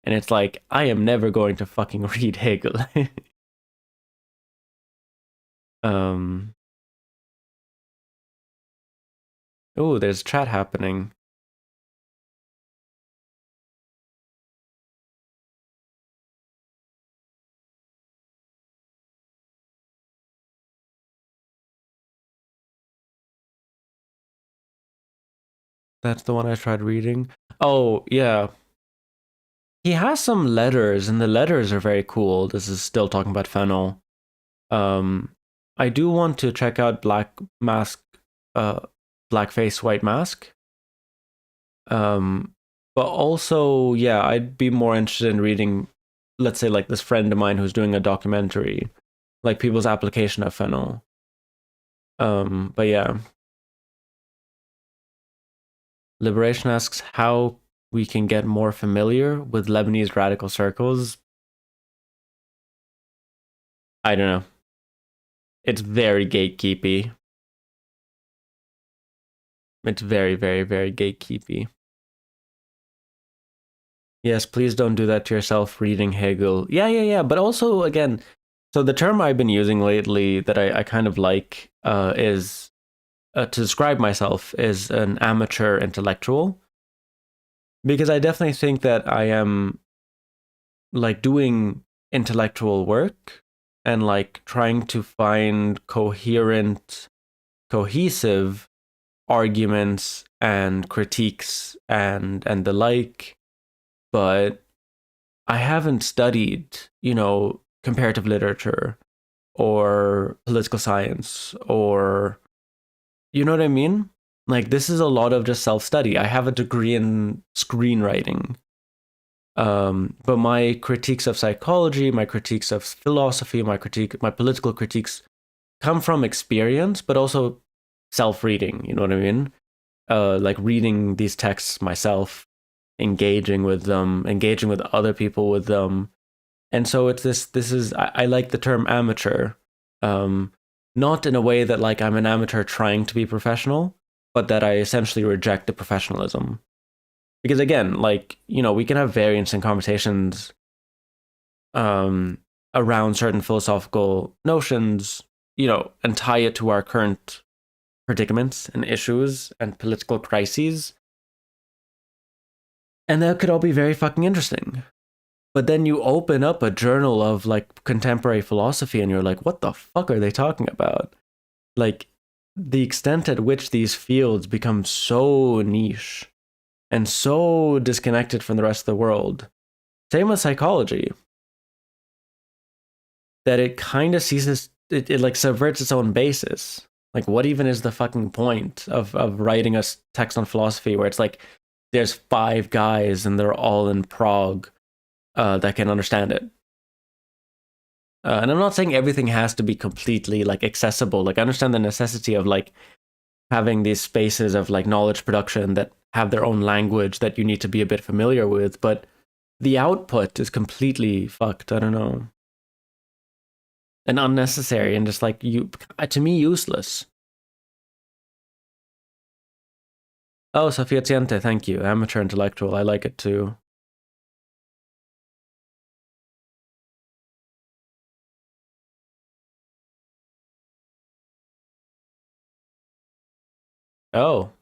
[SPEAKER 1] And it's like, I am never going to fucking read Hegel. Oh, there's chat happening. That's the one I tried reading. Oh, yeah. He has some letters, and the letters are very cool. This is still talking about Fanon. I do want to check out Black Mask, Blackface White Mask. But also, yeah, I'd be more interested in reading, let's say, like this friend of mine who's doing a documentary, like people's application of Fanon. But yeah. Liberation asks how we can get more familiar with Lebanese radical circles. I don't know. It's very gatekeepy. It's very, very, very gatekeepy. Yes, please don't do that to yourself reading Hegel. Yeah. But also, again, so the term I've been using lately that I kind of like is to describe myself is an amateur intellectual. Because I definitely think that I am like doing intellectual work and like trying to find coherent, cohesive arguments and critiques and the like, but I haven't studied, comparative literature or political science or, you know what I mean? Like, this is a lot of just self-study. I have a degree in screenwriting. But my critiques of psychology, my critiques of philosophy, my political critiques come from experience, but also self-reading, you know what I mean? Like reading these texts myself, engaging with them, engaging with other people with them. And so it's I like the term amateur. Not in a way that like I'm an amateur trying to be professional, but that I essentially reject the professionalism. Because again, like, we can have variance in conversations around certain philosophical notions, and tie it to our current predicaments and issues and political crises. And that could all be very fucking interesting. But then you open up a journal of like contemporary philosophy and you're like, what the fuck are they talking about? Like, the extent at which these fields become so niche and so disconnected from the rest of the world. Same with psychology. That it kind of ceases, it like subverts its own basis. Like, what even is the fucking point of writing a text on philosophy where it's like, there's 5 guys and they're all in Prague that can understand it. And I'm not saying everything has to be completely like accessible. Like, I understand the necessity of like having these spaces of like knowledge production that have their own language that you need to be a bit familiar with, but the output is completely fucked. I don't know. And unnecessary and just like to me, useless. Oh, Sofia Ciente, thank you. Amateur intellectual. I like it too. Oh,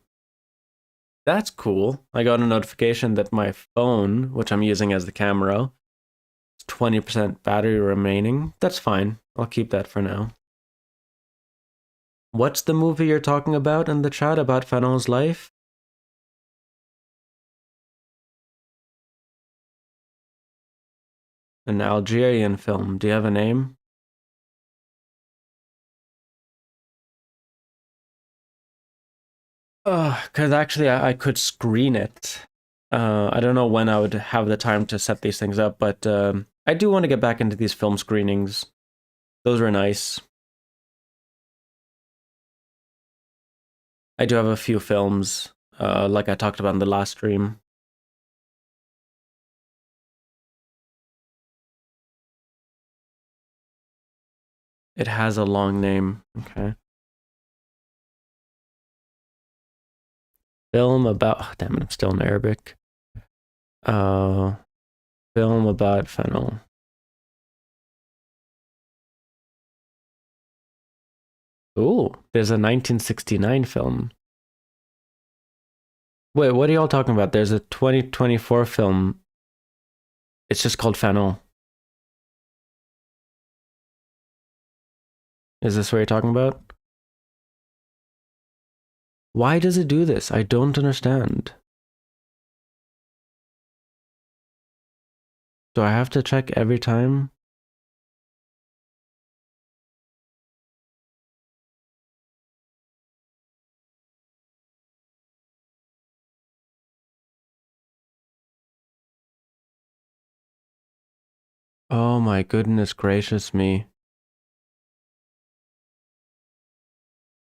[SPEAKER 1] that's cool. I got a notification that my phone, which I'm using as the camera, is 20% battery remaining. That's fine. I'll keep that for now. What's the movie you're talking about in the chat about Fanon's life? An Algerian film. Do you have a name? Because actually, I could screen it. I don't know when I would have the time to set these things up, but I do want to get back into these film screenings. Those were nice. I do have a few films, like I talked about in the last stream. It has a long name. Okay. Film about. Oh, damn it! I'm still in Arabic. Uh, Film about Fanon. Ooh, there's a 1969 film. Wait, what are y'all talking about? There's a 2024 film. It's just called Fanon. Is this what you're talking about? Why does it do this? I don't understand. Do I have to check every time? Oh my goodness gracious me.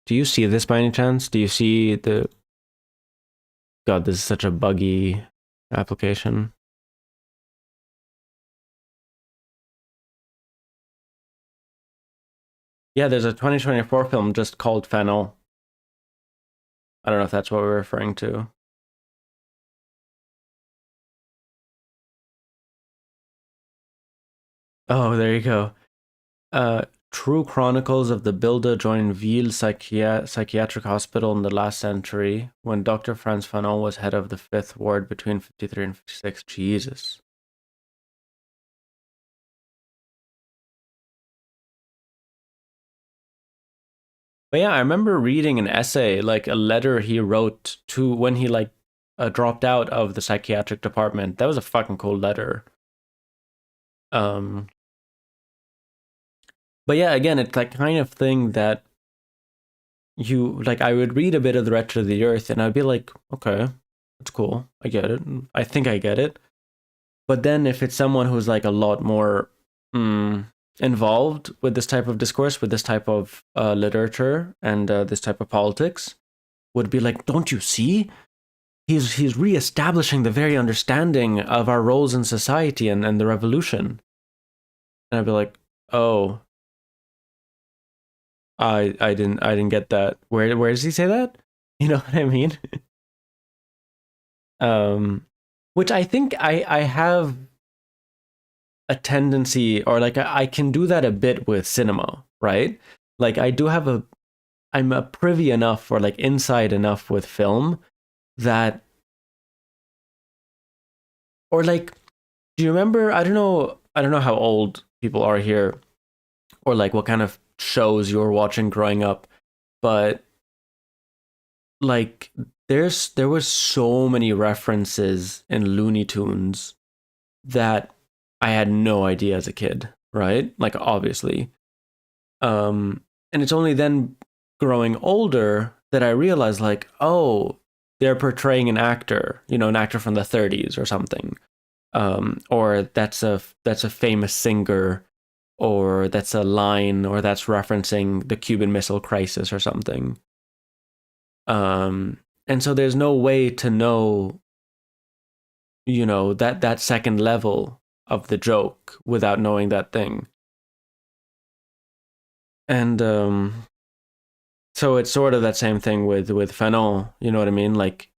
[SPEAKER 1] Do you see this by any chance? Do you see the... God, this is such a buggy application. Yeah, there's a 2024 film just called Fanon. I don't know if that's what we're referring to. Oh, there you go. True Chronicles of the Bilda-Joinville Psychiatric Hospital in the last century, when Dr. Franz Fanon was head of the 5th Ward between 53 and 56. Jesus. But yeah, I remember reading an essay, like a letter he wrote to when he dropped out of the psychiatric department. That was a fucking cool letter. Um, but yeah, again, it's like kind of thing that you like. I would read a bit of the Wretched of the Earth, and I'd be like, okay, that's cool. I get it. I think I get it. But then if it's someone who's like a lot more involved with this type of discourse, with this type of literature, and this type of politics, would be like, don't you see? He's reestablishing the very understanding of our roles in society and the revolution. And I'd be like, oh, I didn't get that. Where does he say that? You know what I mean? Which I think I have a tendency, or like I can do that a bit with cinema, right? Like I do have I'm a privy enough, or like inside enough with film that, or like, do you remember? I don't know how old people are here, or like what kind of shows you were watching growing up, but like there was so many references in Looney Tunes that I had no idea as a kid, right? Like obviously. And it's only then growing older that I realized like, oh, they're portraying an actor, an actor from the 30s or something. Or that's a famous singer, or that's a line, or that's referencing the Cuban Missile Crisis or something. And so there's no way to know, that second level of the joke without knowing that thing. And so it's sort of that same thing with Fanon, you know what I mean? Like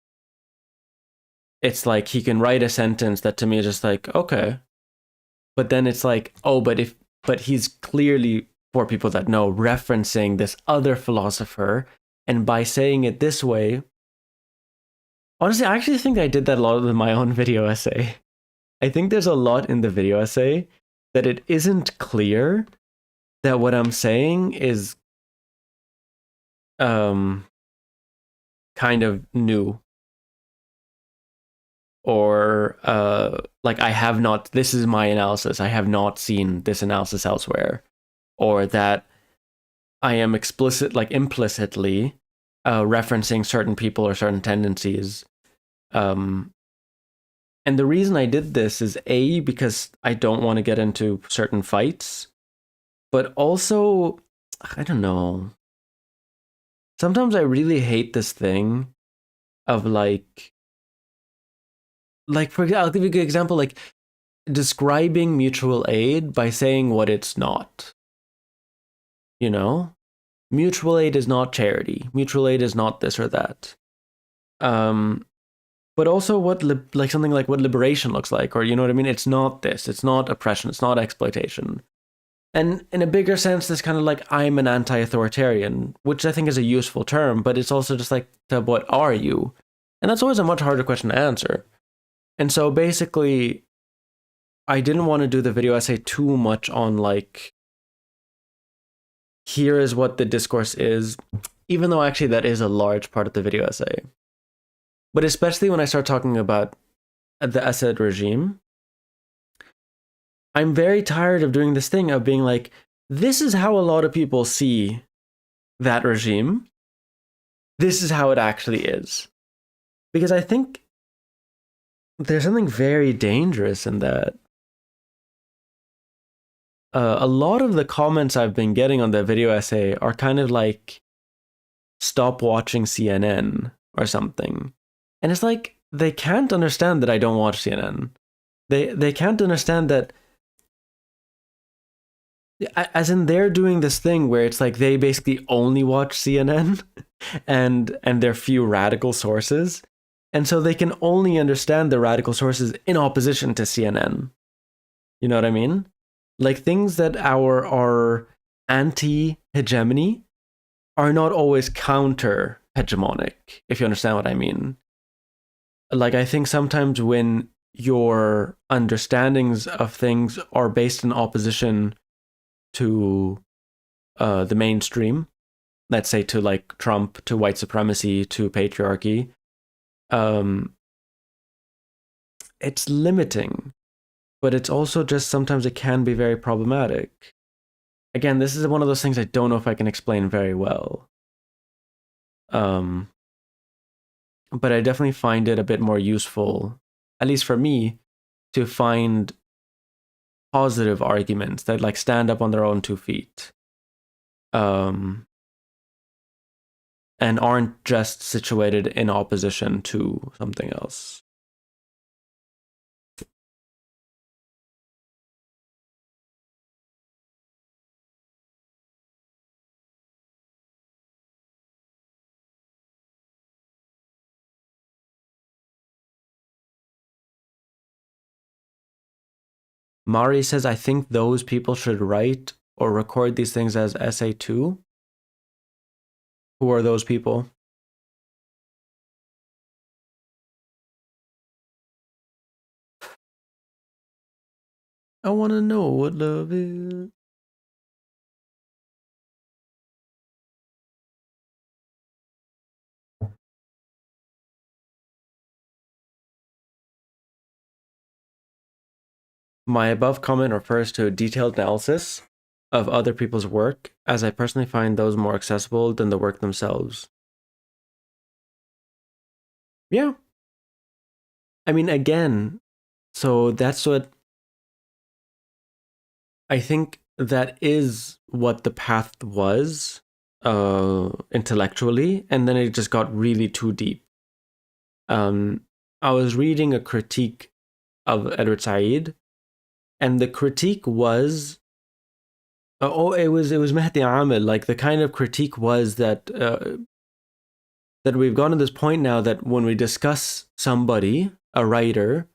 [SPEAKER 1] it's like he can write a sentence that to me is just like, okay. But then it's like, oh, but he's clearly, for people that know, referencing this other philosopher And by saying it this way, honestly, I actually think I did that a lot in my own video essay. I think there's a lot in the video essay that it isn't clear that what I'm saying is kind of new, or like I have not, this is my analysis, I have not seen this analysis elsewhere, or that I am implicitly referencing certain people or certain tendencies. And the reason I did this is A, because I don't want to get into certain fights, but also, I don't know. Sometimes I really hate this thing of for example, I'll give you a good example, like describing mutual aid by saying what it's not. You know? Mutual aid is not charity. Mutual aid is not this or that. But also something like what liberation looks like, or you know what I mean? It's not this. It's not oppression. It's not exploitation. And in a bigger sense, this kind of like, I'm an anti-authoritarian, which I think is a useful term, but it's also just like, what are you? And that's always a much harder question to answer. And so basically, I didn't want to do the video essay too much on like, here is what the discourse is, even though actually that is a large part of the video essay. But especially when I start talking about the Assad regime, I'm very tired of doing this thing of being like, this is how a lot of people see that regime. This is how it actually is. Because I think there's something very dangerous in that. A lot of the comments I've been getting on the video essay are kind of like, stop watching CNN or something. And it's like, they can't understand that I don't watch CNN. They can't understand that, as in they're doing this thing where it's like they basically only watch CNN and their few radical sources. And so they can only understand the radical sources in opposition to CNN. You know what I mean? Like things that are anti-hegemony are not always counter-hegemonic, if you understand what I mean. Like, I think sometimes when your understandings of things are based in opposition to the mainstream, let's say to like Trump, to white supremacy, to patriarchy, it's limiting, but it's also just sometimes it can be very problematic. Again, this is one of those things I don't know if I can explain very well. But I definitely find it a bit more useful, at least for me, to find positive arguments that like stand up on their own 2 feet. And aren't just situated in opposition to something else. Mari says, I think those people should write or record these things as essay 2. Who are those people? I want to know what love is. My above comment refers to a detailed analysis of other people's work, as I personally find those more accessible than the work themselves. Yeah. I mean, again, so that's what I think that is what the path was intellectually, and then it just got really too deep. I was reading a critique of Edward Said, and the critique was it was Mehdi Amil. Like the kind of critique was that that we've gone to this point now that when we discuss somebody, a writer,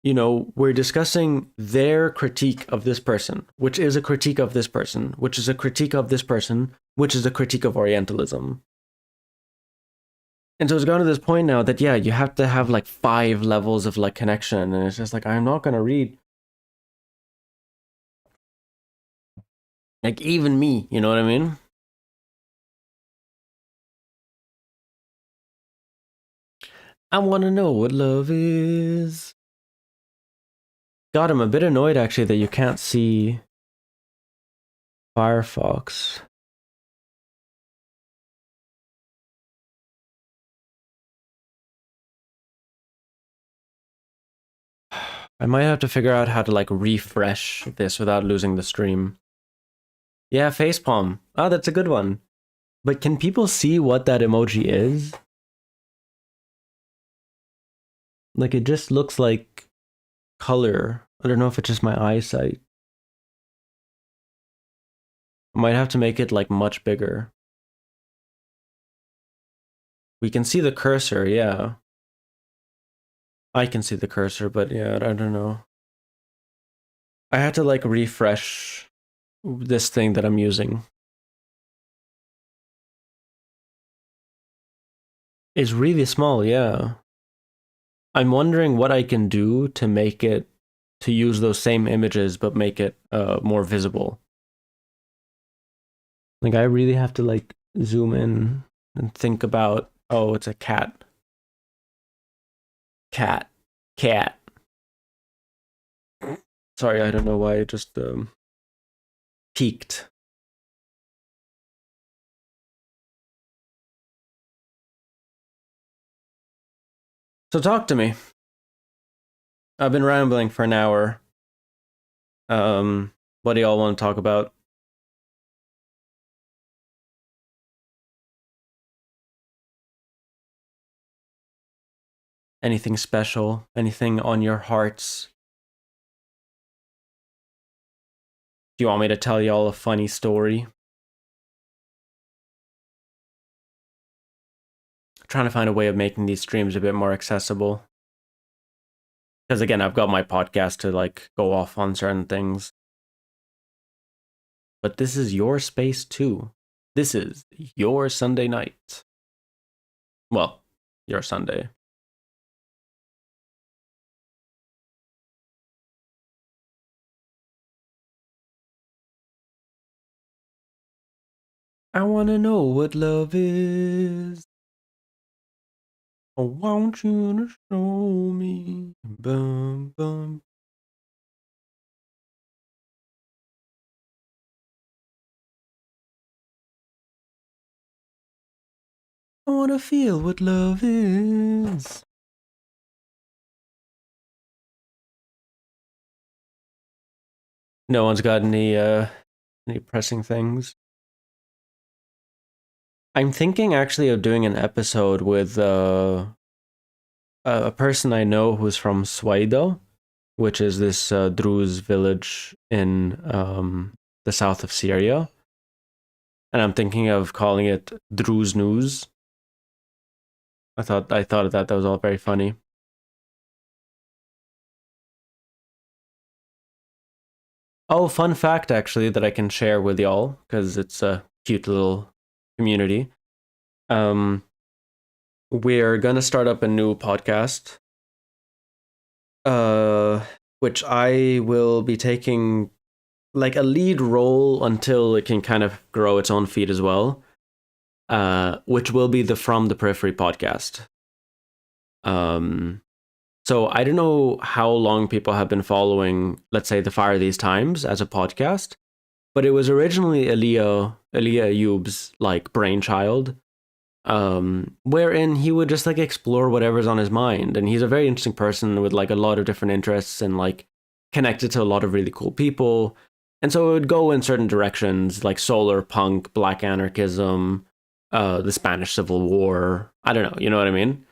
[SPEAKER 1] you know, we're discussing their critique of this person, which is a critique of this person, which is a critique of this person, which is a critique of Orientalism. And so it's gone to this point now that, yeah, you have to have like 5 levels of like connection. And it's just like, I'm not going to read. Like, even me, you know what I mean? I want to know what love is. God, I'm a bit annoyed actually that you can't see Firefox. I might have to figure out how to like refresh this without losing the stream. Yeah, facepalm. Oh, that's a good one. But can people see what that emoji is? Like, it just looks like color. I don't know if it's just my eyesight. I might have to make it like much bigger. We can see the cursor, yeah. I can see the cursor, but yeah, I don't know. I had to like refresh this thing that I'm using. It's really small, yeah. I'm wondering what I can do to make it, to use those same images, but make it more visible. Like, I really have to like zoom in and think about, oh, it's a cat. Cat. Cat. Sorry, I don't know why I just peaked. So talk to me. I've been rambling for an hour. What do y'all want to talk about? Anything special? Anything on your hearts? Do you want me to tell y'all a funny story? I'm trying to find a way of making these streams a bit more accessible. Because again, I've got my podcast to like go off on certain things. But this is your space too. This is your Sunday night. Well, your Sunday. I want to know what love is. I want you to show me. Bum, bum. I want to feel what love is. No one's got any pressing things. I'm thinking actually of doing an episode with a person I know who's from Swaido, which is this Druze village in the south of Syria. And I'm thinking of calling it Druze News. I thought that was all very funny. Oh, fun fact actually that I can share with y'all because it's a cute little community. Um, we're gonna start up a new podcast, which I will be taking like a lead role until it can kind of grow its own feed as well. Which will be the From the Periphery podcast. So I don't know how long people have been following, let's say, the Fire These Times as a podcast, but it was originally Elia Ayoub's like brainchild, wherein he would just like explore whatever's on his mind, and he's a very interesting person with like a lot of different interests and like connected to a lot of really cool people, and so it would go in certain directions like solar punk, black anarchism, the Spanish Civil War. I don't know, you know what I mean?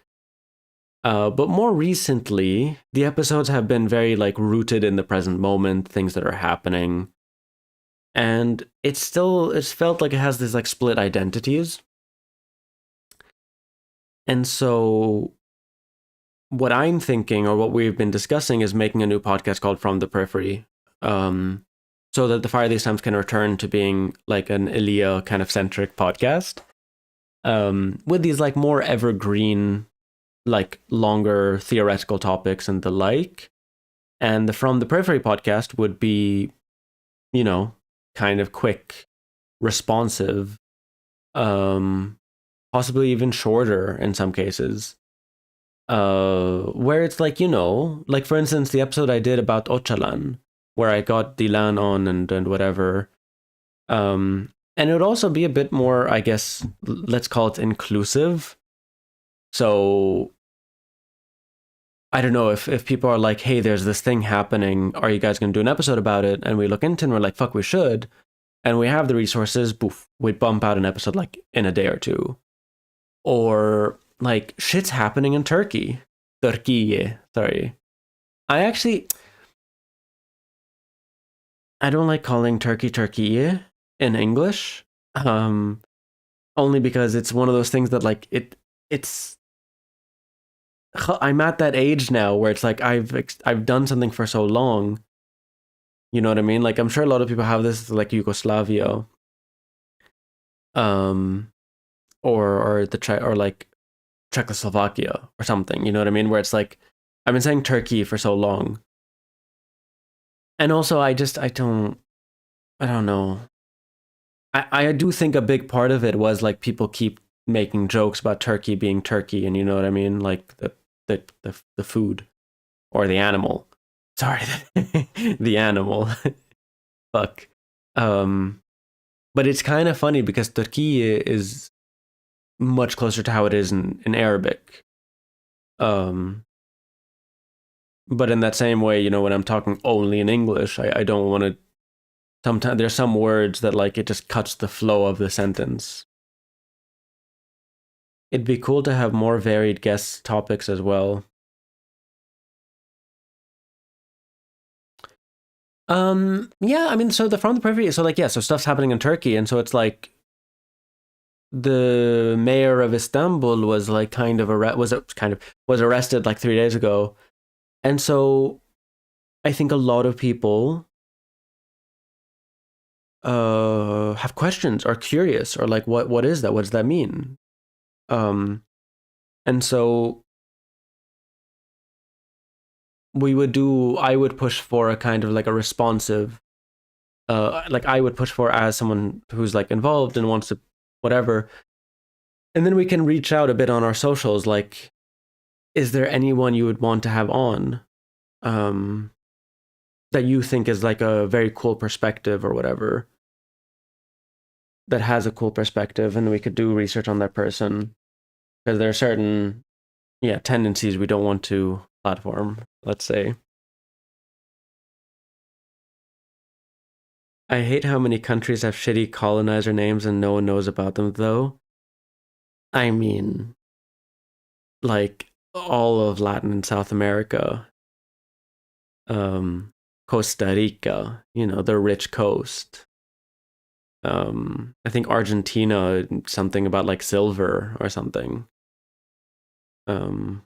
[SPEAKER 1] But more recently, the episodes have been very like rooted in the present moment, things that are happening. And it's felt like it has these like split identities. And so what I'm thinking, or what we've been discussing, is making a new podcast called From the Periphery. So that the Fire These Times can return to being like an Elia kind of centric podcast. with these like more evergreen, like longer theoretical topics and the like. And the From the Periphery podcast would be, you know, kind of quick, responsive, possibly even shorter in some cases. Where it's like, like for instance, the episode I did about Ochalan, where I got Dilan on and whatever. And it would also be a bit more, I guess, let's call it inclusive. So I don't know if people are like, hey, there's this thing happening. Are you guys going to do an episode about it? And we look into it and we're like, fuck, we should. And we have the resources, boof, we bump out an episode like in a day or two. Or like shit's happening in Turkey. Turkey, sorry. I don't like calling Turkey in English. Only because it's one of those things that like it's I'm at that age now where it's like I've done something for so long. You know what I mean? Like I'm sure a lot of people have this like Yugoslavia, um, or like Czechoslovakia or something. You know what I mean? Where it's like I've been saying Turkey for so long, and also I don't know. I do think a big part of it was like people keep making jokes about Turkey being Turkey, and you know what I mean, like the food or the animal. Sorry, the animal. Fuck. Um, but it's kind of funny because Turkey is much closer to how it is in Arabic. Um, but in that same way, when I'm talking only in English, I don't want to. Sometimes there's some words that like it just cuts the flow of the sentence. It'd be cool to have more varied guest topics as well. Yeah, I mean, so the From the Periphery, so like, yeah, so stuff's happening in Turkey, and so it's like the mayor of Istanbul was like was arrested like 3 days ago, and so I think a lot of people have questions, are curious, or like, what is that? What does that mean? Um, and so I would push for a kind of like a responsive, like I would push for as someone who's like involved and wants to whatever. And then we can reach out a bit on our socials, like, is there anyone you would want to have on, um, that you think is like a very cool perspective or whatever, that has a cool perspective, and we could do research on that person, because there are certain, yeah, tendencies we don't want to platform, let's say. I hate how many countries have shitty colonizer names and no one knows about them, though. I mean, like all of Latin and South America, Costa Rica, the rich coast. I think Argentina, something about like silver or something. Um,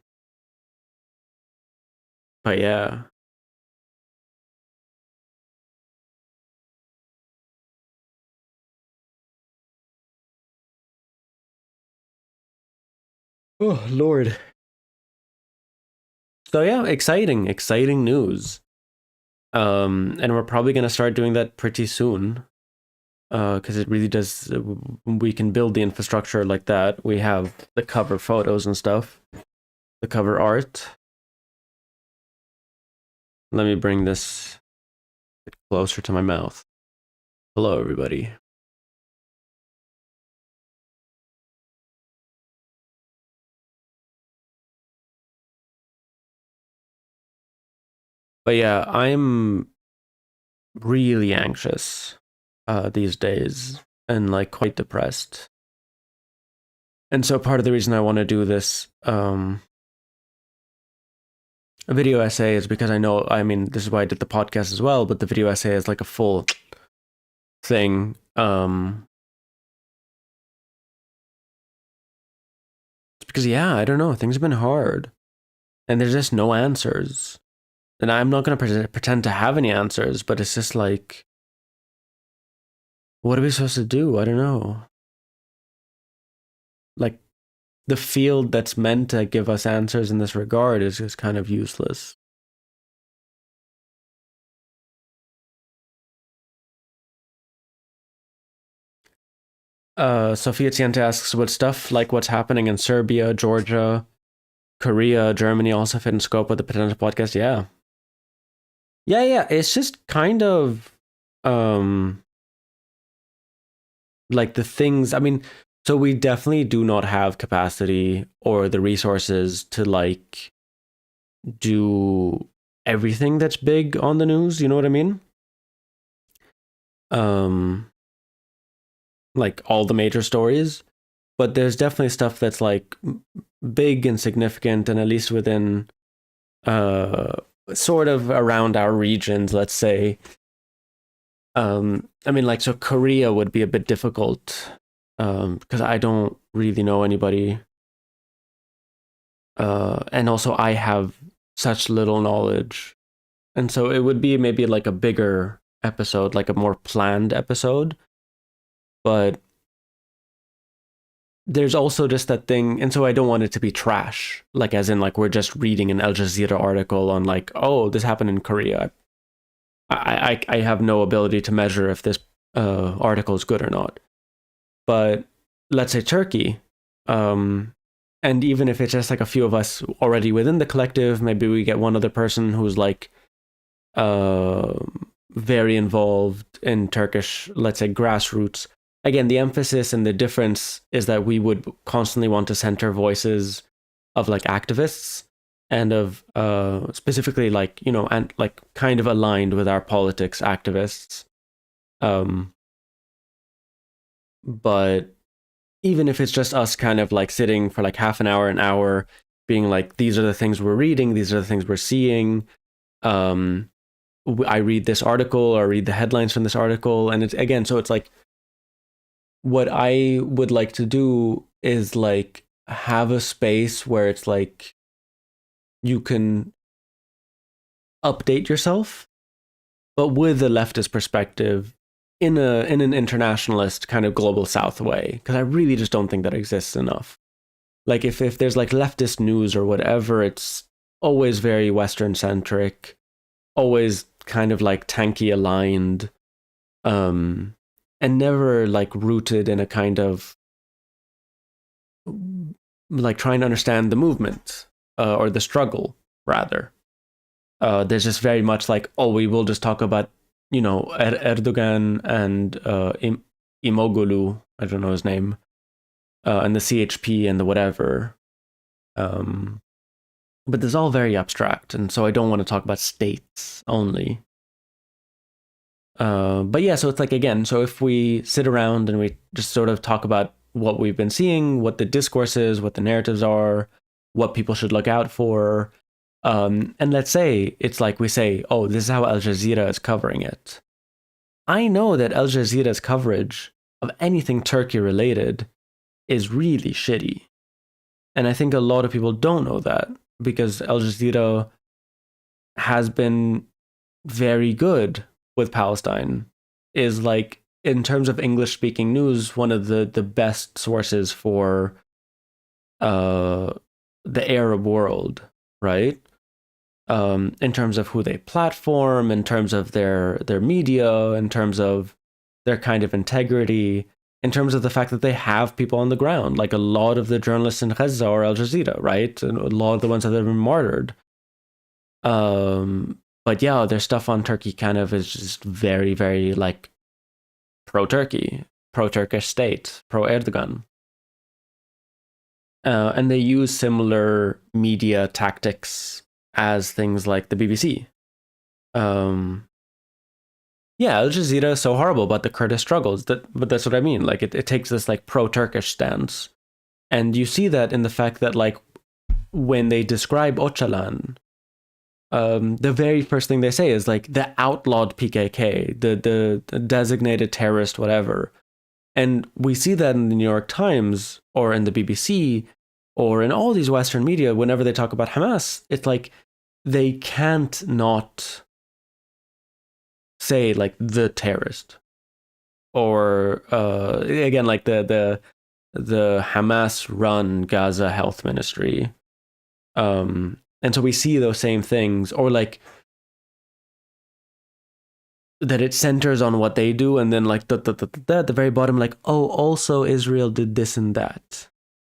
[SPEAKER 1] but yeah. Oh Lord. So yeah, exciting news. And we're probably gonna start doing that pretty soon. Because it really does. We can build the infrastructure like that. We have the cover photos and stuff, the cover art. Let me bring this closer to my mouth. Hello, everybody. But yeah, I'm really anxious these days and like quite depressed. And so part of the reason I want to do this video essay is because I mean, this is why I did the podcast as well, but the video essay is like a full thing. Because yeah, I don't know, things have been hard and there's just no answers. And I'm not going to pretend to have any answers, but it's just like, what are we supposed to do? I don't know. like the field that's meant to give us answers in this regard is just kind of useless. Sophia Tiente asks, would stuff like what's happening in Serbia, Georgia, Korea, Germany also fit in scope of the potential podcast? Yeah. Yeah. It's just kind of um like the things, I mean, so we definitely do not have capacity or the resources to like do everything that's big on the news, you know what I mean? Um like all the major stories, but there's definitely stuff that's like big and significant and at least within uh sort of around our regions, let's say. I mean, like, so Korea would be a bit difficult because I don't really know anybody, and also I have such little knowledge, and so it would be maybe like a bigger episode, like a more planned episode. But there's also just that thing, and so I don't want it to be trash, like as in like we're just reading an Al Jazeera article on like, oh, this happened in Korea. I have no ability to measure if this article is good or not. But let's say Turkey, um, and even if it's just like a few of us already within the collective, maybe we get one other person who's like uh, very involved in Turkish, let's say grassroots. Again, the emphasis and the difference is that we would constantly want to center voices of like activists and of specifically like, you know, and like kind of aligned with our politics activists. Um, but even if it's just us kind of like sitting for like half an hour, being like, these are the things we're reading, these are the things we're seeing. Um, I read this article or read the headlines from this article. And it's again, so it's like, what I would like to do is like have a space where it's like you can update yourself, but with a leftist perspective in an internationalist kind of global south way, because I really just don't think that exists enough. Like if there's like leftist news or whatever, it's always very Western centric, always kind of like tanky aligned, um, and never like rooted in a kind of like trying to understand the movement or the struggle rather. There's just very much like, oh, we will just talk about, you know, Erdogan and Imoglu, I don't know his name, and the CHP and the whatever. Um, but this is all very abstract, and so I don't want to talk about states only. But yeah, so it's like, again, so if we sit around and we just sort of talk about what we've been seeing, what the discourse is, what the narratives are, what people should look out for, and let's say it's like we say, oh, this is how Al Jazeera is covering it. I know that Al Jazeera's coverage of anything Turkey related is really shitty. And I think a lot of people don't know that because Al Jazeera has been very good with Palestine, is like, in terms of English speaking news, one of the best sources for the Arab world, right? In terms of who they platform, in terms of their media, in terms of their kind of integrity, in terms of the fact that they have people on the ground. Like a lot of the journalists in Gaza are Al Jazeera, right? And a lot of the ones that have been martyred. But yeah, their stuff on Turkey kind of is just very, very like pro-Turkey, pro-Turkish state, pro-Erdogan. And they use similar media tactics as things like the BBC. Yeah, Al Jazeera is so horrible about the Kurdish struggles. But that's what I mean. Like it takes this like pro-Turkish stance, and you see that in the fact that like when they describe Öcalan, the very first thing they say is like the outlawed PKK, the designated terrorist, whatever. And we see that in the New York Times or in the BBC or in all these Western media. Whenever they talk about Hamas, it's like they can't not say like the terrorist or again like the the Hamas-run Gaza Health Ministry. And so we see those same things, or like that it centers on what they do, and then like at the very bottom, like, oh, also Israel did this and that.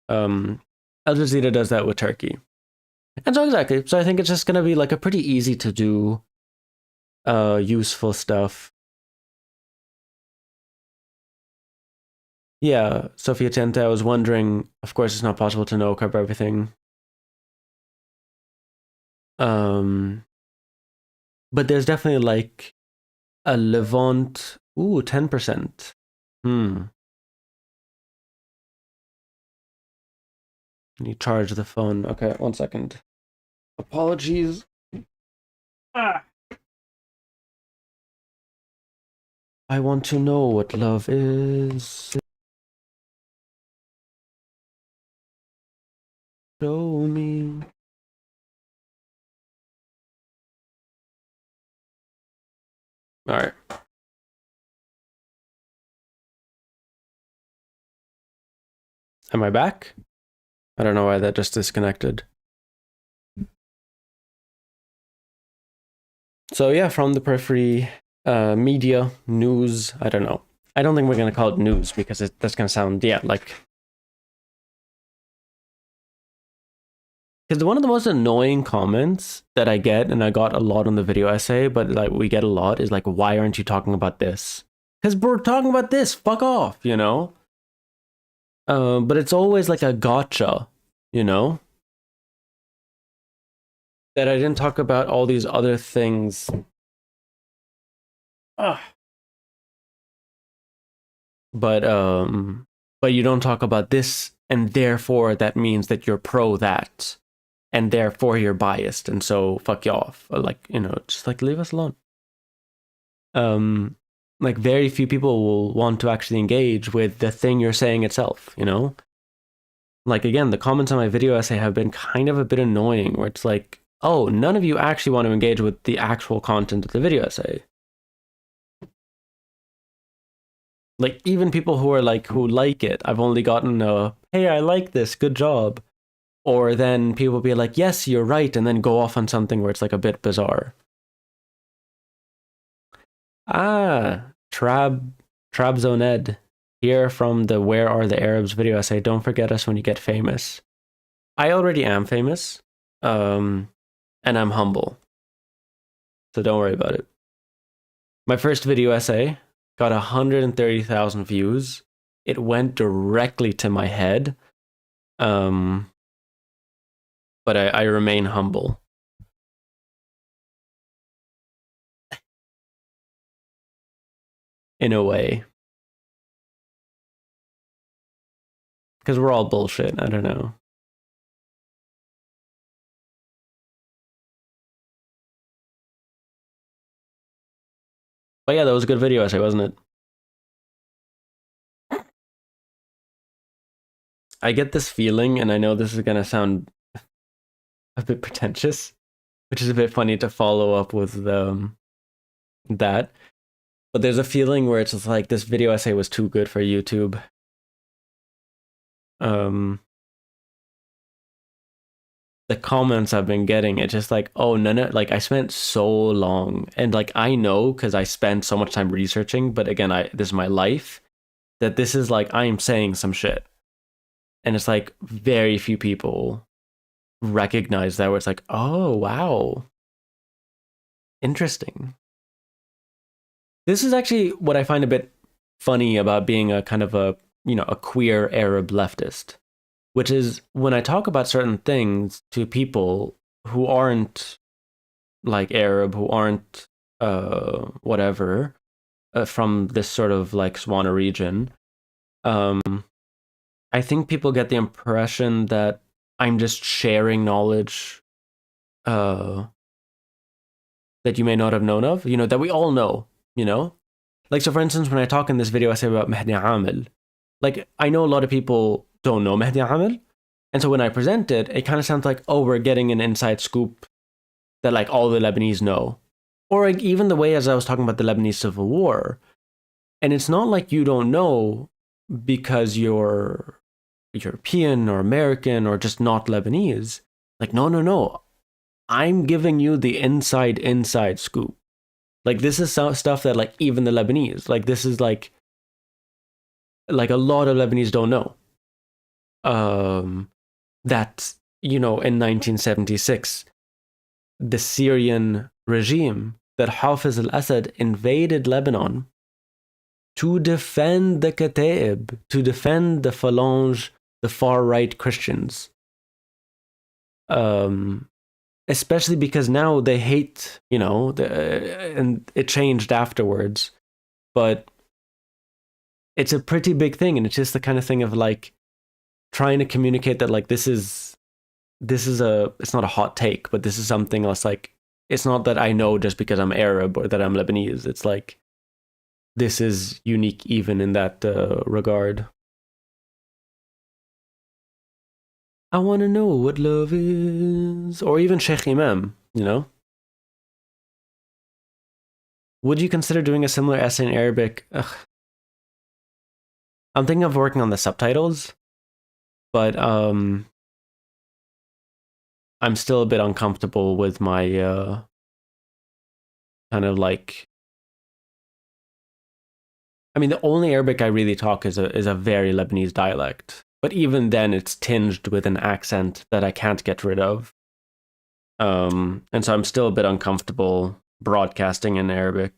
[SPEAKER 1] Al Jazeera does that with Turkey. And so exactly. So I think it's just gonna be like a pretty easy to do useful stuff. Yeah, Sophia Tenta, I was wondering, of course it's not possible to know cover everything. But there's definitely like a Levant, 10%. You charge the phone. Okay, 1 second. Apologies. I want to know what love is. Show me. All right. Am I back? I don't know why that just disconnected. So yeah, from the periphery, media, news, I don't know. I don't think we're going to call it news because that's going to sound, like... Because one of the most annoying comments that I get, and I got a lot on the video essay, but like we get a lot, is like, why aren't you talking about this? Because we're talking about this, fuck off, you know? But it's always like a gotcha, you know? That I didn't talk about all these other things. But you don't talk about this, and therefore that means that you're pro that, and therefore you're biased, and so fuck you off. Like, you know, just like leave us alone. Like very few people will want to actually engage with the thing you're saying itself, you know? Like again, the comments on my video essay have been kind of a bit annoying, where it's like, oh, none of you actually want to engage with the actual content of the video essay. Like even people who are like, who like it, I've only gotten a, hey, I like this, good job. Or then people be like, yes, you're right, and then go off on something where it's like a bit bizarre. Trabzoned here from the Where Are the Arabs video essay. Don't forget us when you get famous. I already am famous, and I'm humble, so don't worry about it. My first video essay got 130,000 views. It went directly to my head, but I remain humble. In a way. Because we're all bullshit, I don't know. But yeah, that was a good video essay, wasn't it? I get this feeling, and I know this is gonna sound a bit pretentious, which is a bit funny to follow up with that. But there's a feeling where it's just like this video essay was too good for YouTube. The comments I've been getting, it's just like, oh, like I spent so long, and like I know because I spent so much time researching, but again, this is my life, that this is like I'm saying some shit. And it's like very few people recognize that, where it's like, oh, wow. Interesting. This is actually what I find a bit funny about being a kind of a, you know, a queer Arab leftist, which is when I talk about certain things to people who aren't like Arab, who aren't whatever, from this sort of like Swana region, I think people get the impression that I'm just sharing knowledge that you may not have known of, you know, that we all know, you know? Like, so for instance, when I talk in this video, I say about Mehdi Amil, like, I know a lot of people don't know Mehdi Amil, and so when I present it, it kind of sounds like, oh, we're getting an inside scoop that like all the Lebanese know. Or like, even the way as I was talking about the Lebanese Civil War, and it's not like you don't know because you're European or American or just not Lebanese. Like, no, no, no. I'm giving you the inside scoop. Like, this is stuff that like even the Lebanese, like this is like a lot of Lebanese don't know. That, you know, in 1976, the Syrian regime that Hafiz al-Assad invaded Lebanon to defend the Kataib, to defend the Phalange, the far-right Christians. Especially because now they hate, you know, and it changed afterwards, but it's a pretty big thing, and it's just the kind of thing of like trying to communicate that like this is it's not a hot take, but this is something else. Like, it's not that I know just because I'm Arab or that I'm Lebanese. It's like this is unique even in that regard. I want to know what love is, or even Sheikh Imam, you know. Would you consider doing a similar essay in Arabic? Ugh. I'm thinking of working on the subtitles, but I'm still a bit uncomfortable with my kind of like. I mean, the only Arabic I really talk is a very Lebanese dialect, but even then, it's tinged with an accent that I can't get rid of. And so I'm still a bit uncomfortable broadcasting in Arabic.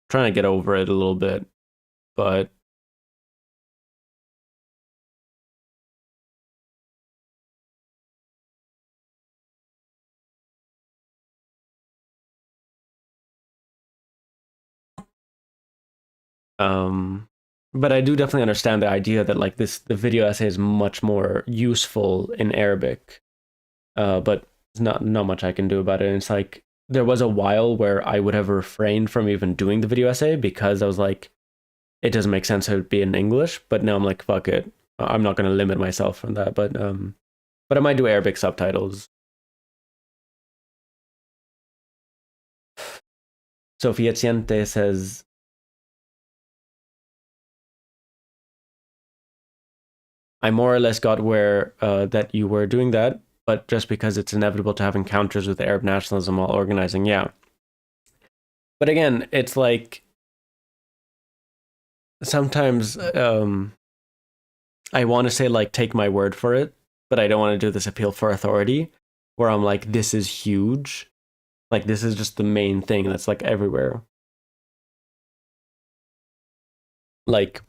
[SPEAKER 1] Trying to get over it a little bit, but um but I do definitely understand the idea that like the video essay is much more useful in Arabic. But there's not much I can do about it. And it's like there was a while where I would have refrained from even doing the video essay because I was like, it doesn't make sense to it be in English. But now I'm like, fuck it, I'm not going to limit myself from that. But I might do Arabic subtitles. Sofia Ciente says, I more or less got where that you were doing that, but just because it's inevitable to have encounters with Arab nationalism while organizing, yeah. But again, it's like sometimes I want to say like take my word for it, but I don't want to do this appeal for authority where I'm like, this is huge. Like this is just the main thing that's like everywhere. Like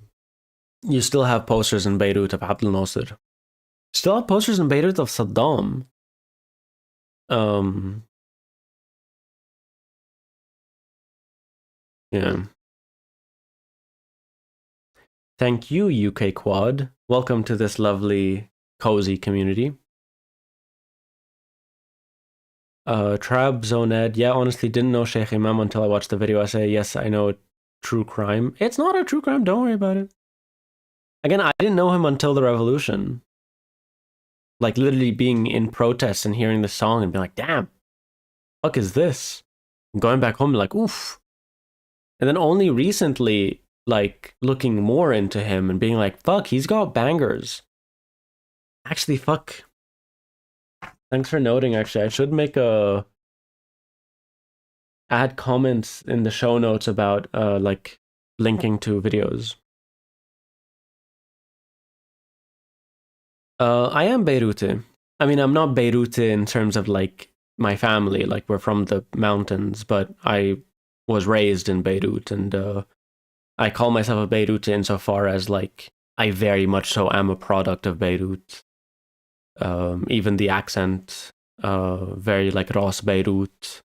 [SPEAKER 1] you still have posters in Beirut of Abdel Nasser. Still have posters in Beirut of Saddam. Um yeah. Thank you, UK Quad. Welcome to this lovely, cozy community. Trab Zoned. Yeah, honestly, didn't know Sheikh Imam until I watched the video essay. Yes, I know true crime. It's not a true crime. Don't worry about it. Again, I didn't know him until the revolution. Like literally being in protest and hearing the song and being like, damn, fuck is this? And going back home like, oof. And then only recently, like looking more into him and being like, fuck, he's got bangers. Actually, fuck. Thanks for noting, actually. I should make a add comments in the show notes about like linking to videos. I am Beiruti. I mean, I'm not Beiruti in terms of like my family, like we're from the mountains, but I was raised in Beirut, and I call myself a Beiruti insofar as like I very much so am a product of Beirut. Even the accent, very like Ras Beirut.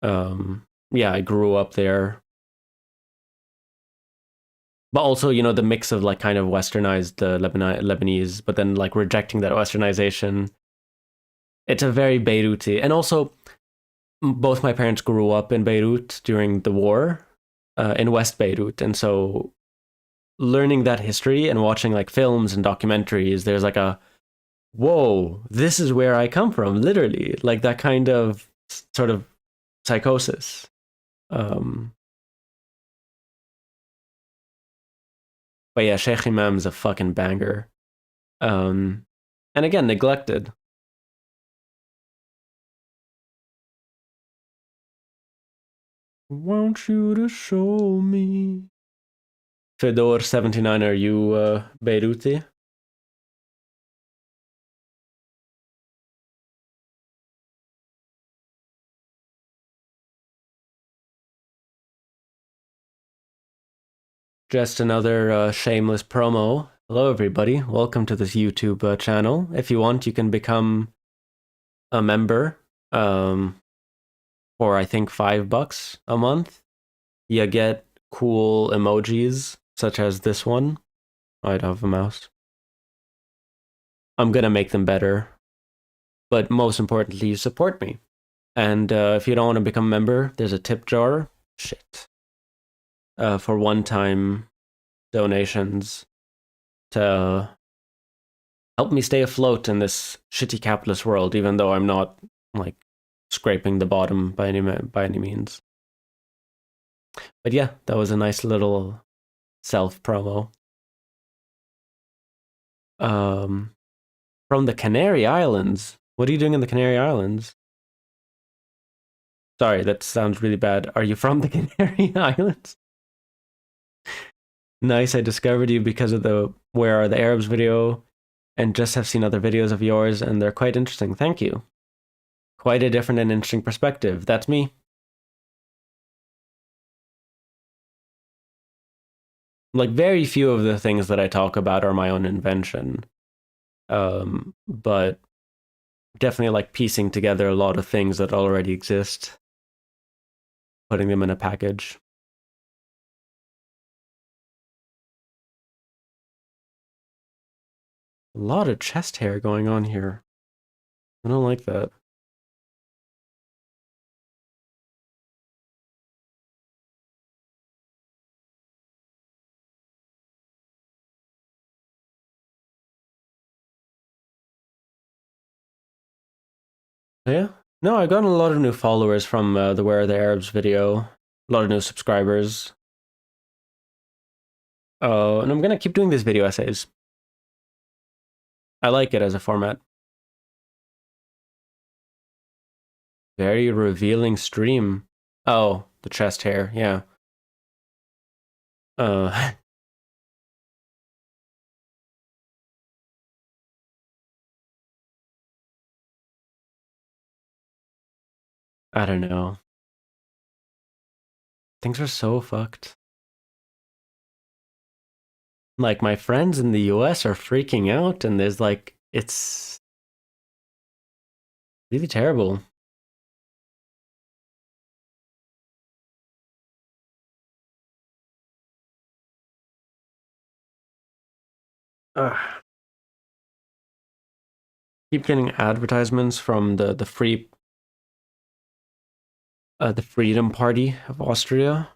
[SPEAKER 1] Yeah, I grew up there. But also, you know, the mix of like kind of westernized Lebanese, but then like rejecting that westernization. It's a very Beiruti. And also, both my parents grew up in Beirut during the war, in West Beirut. And so learning that history and watching like films and documentaries, there's like a, whoa, this is where I come from, literally. Like that kind of sort of psychosis. But yeah, Sheikh Imam's a fucking banger. And again, neglected. Want you to show me. Fedor79, are you Beiruti? Just another shameless promo. Hello, everybody. Welcome to this YouTube channel. If you want, you can become a member for, I think, $5 a month. You get cool emojis, such as this one. I don't have a mouse. I'm going to make them better. But most importantly, you support me. And if you don't want to become a member, there's a tip jar. Shit. For one-time donations to help me stay afloat in this shitty capitalist world, even though I'm not like scraping the bottom by any means. But yeah, that was a nice little self promo. From the Canary Islands. What are you doing in the Canary Islands? Sorry, that sounds really bad. Are you from the Canary Islands? Nice, I discovered you because of the Where Are the Arabs video, and just have seen other videos of yours, and they're quite interesting. Thank you. Quite a different and interesting perspective. That's me. Like, very few of the things that I talk about are my own invention. But definitely like piecing together a lot of things that already exist, putting them in a package. A lot of chest hair going on here. I don't like that. Yeah. No, I got a lot of new followers from the Where Are the Arabs video. A lot of new subscribers. And I'm gonna keep doing these video essays. I like it as a format. Very revealing stream. Oh, the chest hair, yeah. I don't know. Things are so fucked. Like, my friends in the US are freaking out, and there's like, it's really terrible. Ugh. Keep getting advertisements from the Freedom Party of Austria,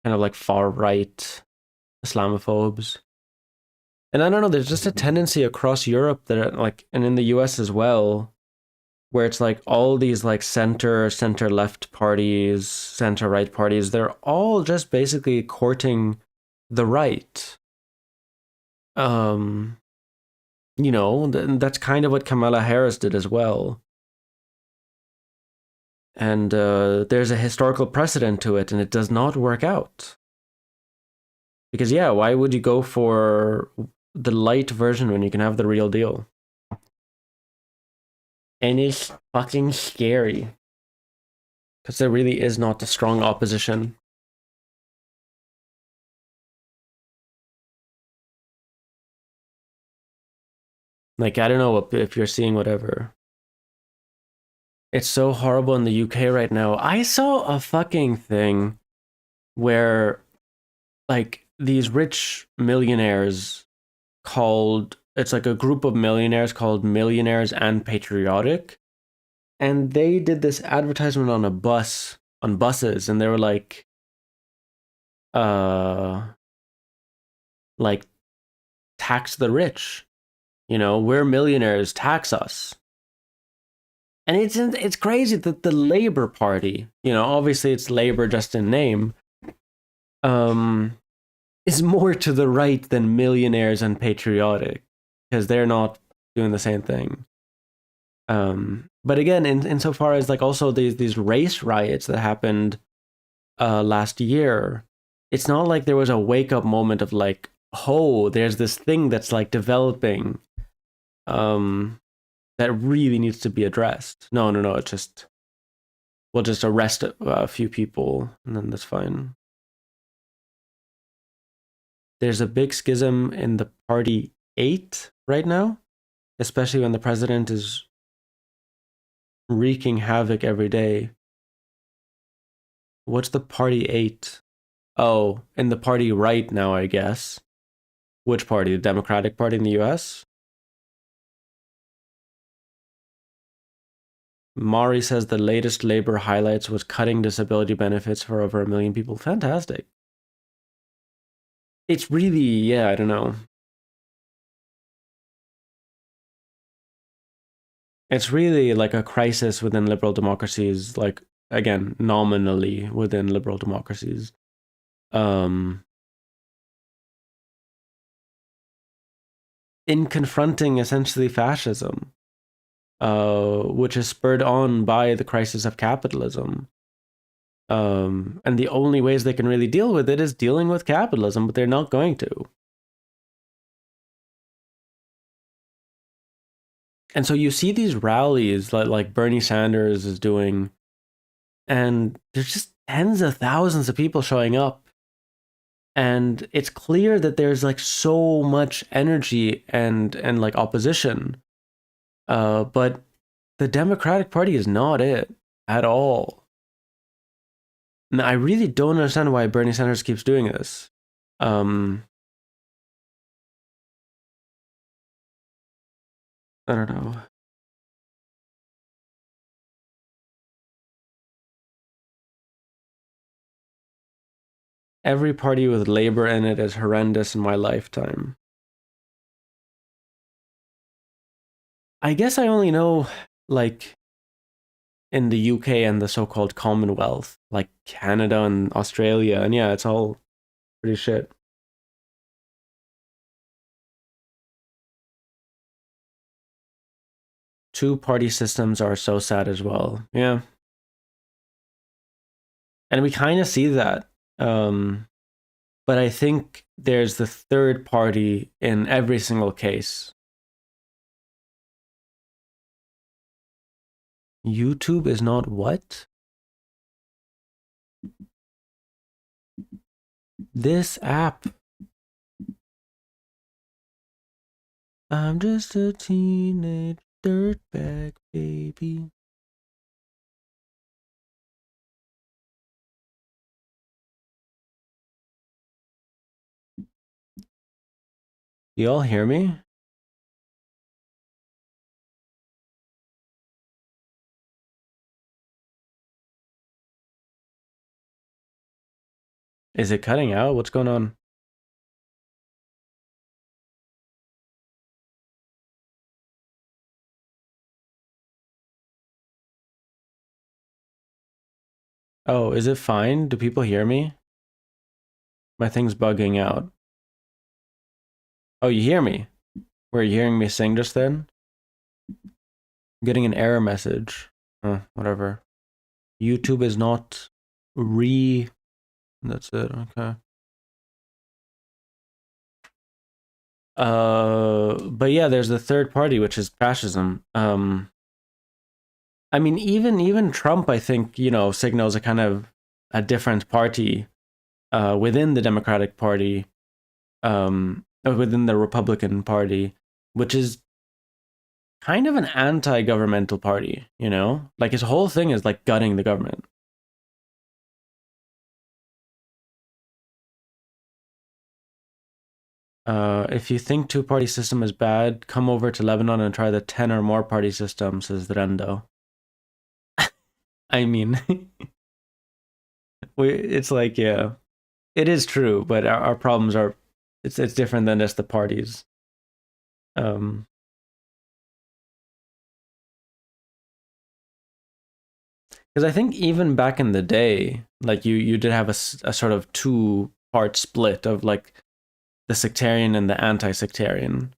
[SPEAKER 1] kind of like far right Islamophobes. And I don't know, there's just a tendency across Europe that like, and in the US as well, where it's like all these like center left parties, center right parties, they're all just basically courting the right. You know, that's kind of what Kamala Harris did as well. And there's a historical precedent to it, and it does not work out. Because yeah, why would you go for the light version when you can have the real deal? And it's fucking scary. Because there really is not a strong opposition. Like, I don't know if you're seeing whatever. It's so horrible in the UK right now. I saw a fucking thing where, like, these rich millionaires called, it's like a group of millionaires called Millionaires and Patriotic. And they did this advertisement on a bus, on buses, and they were like, tax the rich. You know, we're millionaires, tax us. And it's crazy that the Labour Party, you know, obviously it's Labour just in name, is more to the right than Millionaires and Patriotic. because they're not doing the same thing. But again, insofar as like also these race riots that happened last year, it's not like there was a wake up moment of like, oh, there's this thing that's like developing um, that really needs to be addressed. No, no, no. It's just we'll just arrest a few people and then that's fine. There's a big schism in the party eight right now, especially when the president is wreaking havoc every day. What's the party eight? Oh, in the party right now, I guess. Which party? The Democratic Party in the US? Mari says the latest labor highlights was cutting disability benefits for over 1 million people. Fantastic. It's really, yeah, I don't know. It's really like a crisis within liberal democracies, like, again, nominally within liberal democracies. Um, in confronting essentially fascism, which is spurred on by the crisis of capitalism. And the only ways they can really deal with it is dealing with capitalism, but they're not going to. And so you see these rallies like Bernie Sanders is doing, and there's just tens of thousands of people showing up. And it's clear that there's like so much energy and like opposition. But the Democratic Party is not it at all. And I really don't understand why Bernie Sanders keeps doing this. I don't know. Every party with labor in it is horrendous in my lifetime. I guess I only know like in the UK and the so-called Commonwealth, like Canada and Australia, and yeah, it's all pretty shit. Two-party systems are so sad as well. Yeah. And we kind of see that. But I think there's the third party in every single case. YouTube is not what? This app. I'm just a teenage dirtbag baby. You all hear me? Is it cutting out? What's going on? Oh, is it fine? Do people hear me? My thing's bugging out. Oh, you hear me? Were you hearing me sing just then? I'm getting an error message. Whatever. YouTube is not re. That's it. Okay. But yeah, there's the third party, which is fascism. I mean, even Trump, I think, signals a kind of a different party within the Democratic Party, within the Republican Party, which is kind of an anti-governmental party, Like his whole thing is like gutting the government. If you think two-party system is bad, come over to Lebanon and try the 10 or more party system, says Rendo. I mean, it's like, yeah, it is true, but our problems are, it's different than just the parties. Because I think even back in the day, like you did have a sort of two-part split of like the sectarian and the anti-sectarian.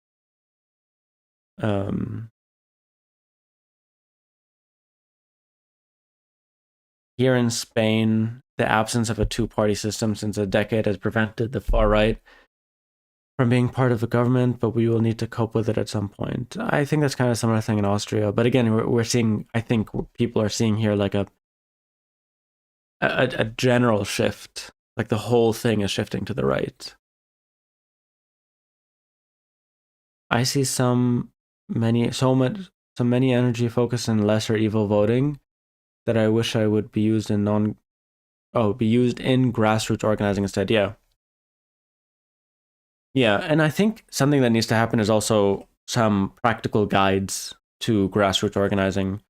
[SPEAKER 1] Um, Here in Spain, the absence of a two-party system since a decade has prevented the far right from being part of the government, but we will need to cope with it at some point. I think that's kind of a similar thing in Austria. But again, we're seeing, I think people are seeing here like a general shift. Like the whole thing is shifting to the right. I see many energy focused in lesser evil voting that I wish I would be used in be used in grassroots organizing instead. Yeah. Yeah, and I think something that needs to happen is also some practical guides to grassroots organizing.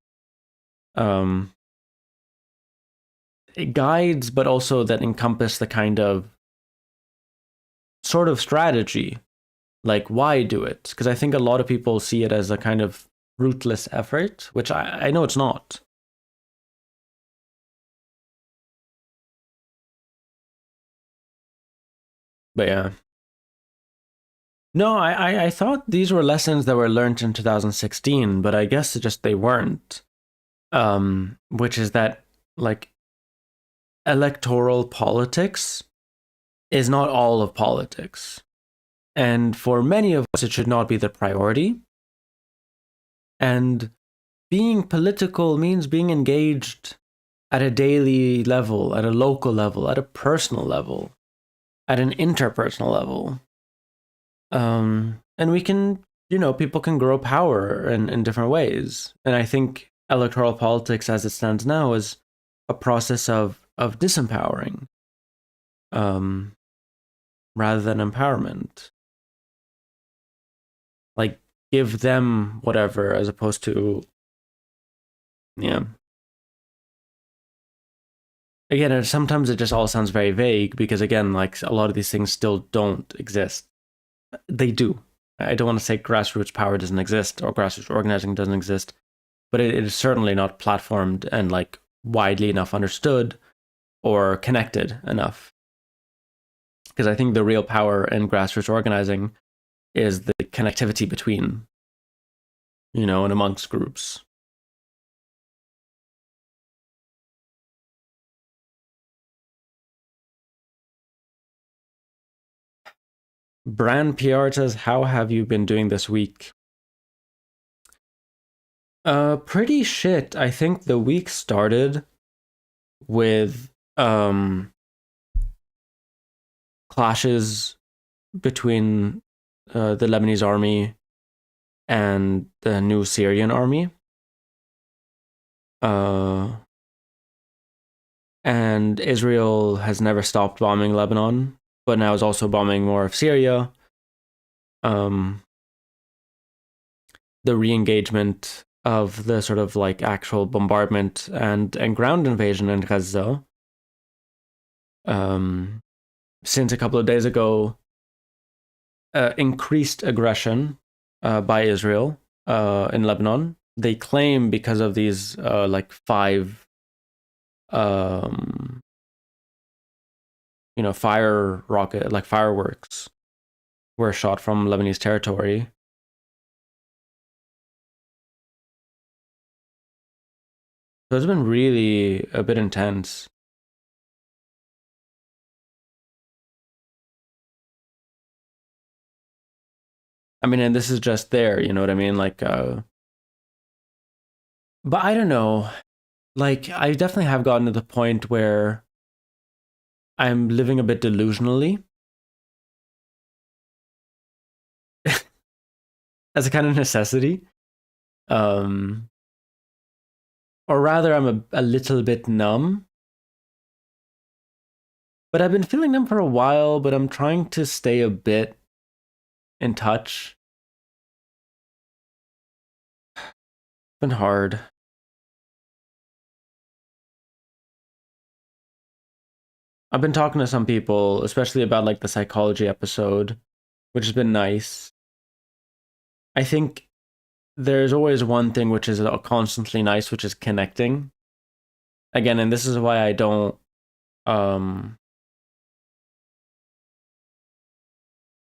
[SPEAKER 1] Um, Guides, but also that encompass the kind of sort of strategy, like why do it? Because I think a lot of people see it as a kind of rootless effort, which I know it's not. But yeah. No, I thought these were lessons that were learned in 2016, but I guess it just they weren't. Which is that like electoral politics is not all of politics. And for many of us, it should not be the priority. And being political means being engaged at a daily level, at a local level, at a personal level, at an interpersonal level. And we can, people can grow power in different ways. And I think electoral politics as it stands now is a process of disempowering um, rather than empowerment. Like, give them whatever as opposed to, yeah. Again, sometimes it just all sounds very vague because, again, like a lot of these things still don't exist. They do. I don't want to say grassroots power doesn't exist or grassroots organizing doesn't exist, but it is certainly not platformed and like widely enough understood or connected enough. Because I think the real power in grassroots organizing is the connectivity between, and amongst groups. Brand PR says, "How have you been doing this week?" Pretty shit. I think the week started with clashes between the Lebanese army and the new Syrian army. And Israel has never stopped bombing Lebanon, but now is also bombing more of Syria. Um, the re-engagement of the sort of like actual bombardment and ground invasion in Gaza. Since a couple of days ago, increased aggression by Israel in Lebanon. They claim because of these like five, fire rocket like fireworks were shot from Lebanese territory. So it's been really a bit intense. I mean, and this is just there, you know what I mean? Like, but I don't know. Like, I definitely have gotten to the point where I'm living a bit delusionally as a kind of necessity. Um, or rather, I'm a little bit numb. But I've been feeling numb for a while, but I'm trying to stay a bit in touch. It's been hard. I've been talking to some people, especially about like the psychology episode, which has been nice. I think there's always one thing which is constantly nice, which is connecting. Again, and this is why I don't um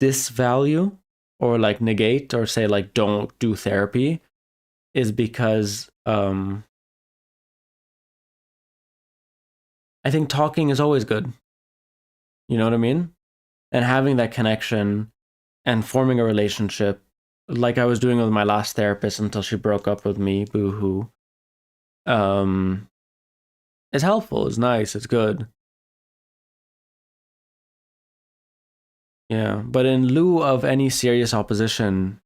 [SPEAKER 1] disvalue or like negate or say like don't do therapy is because I think talking is always good. You know what I mean? And having that connection and forming a relationship like I was doing with my last therapist until she broke up with me, boo hoo. Um, it's helpful, it's nice, it's good. Yeah. But in lieu of any serious opposition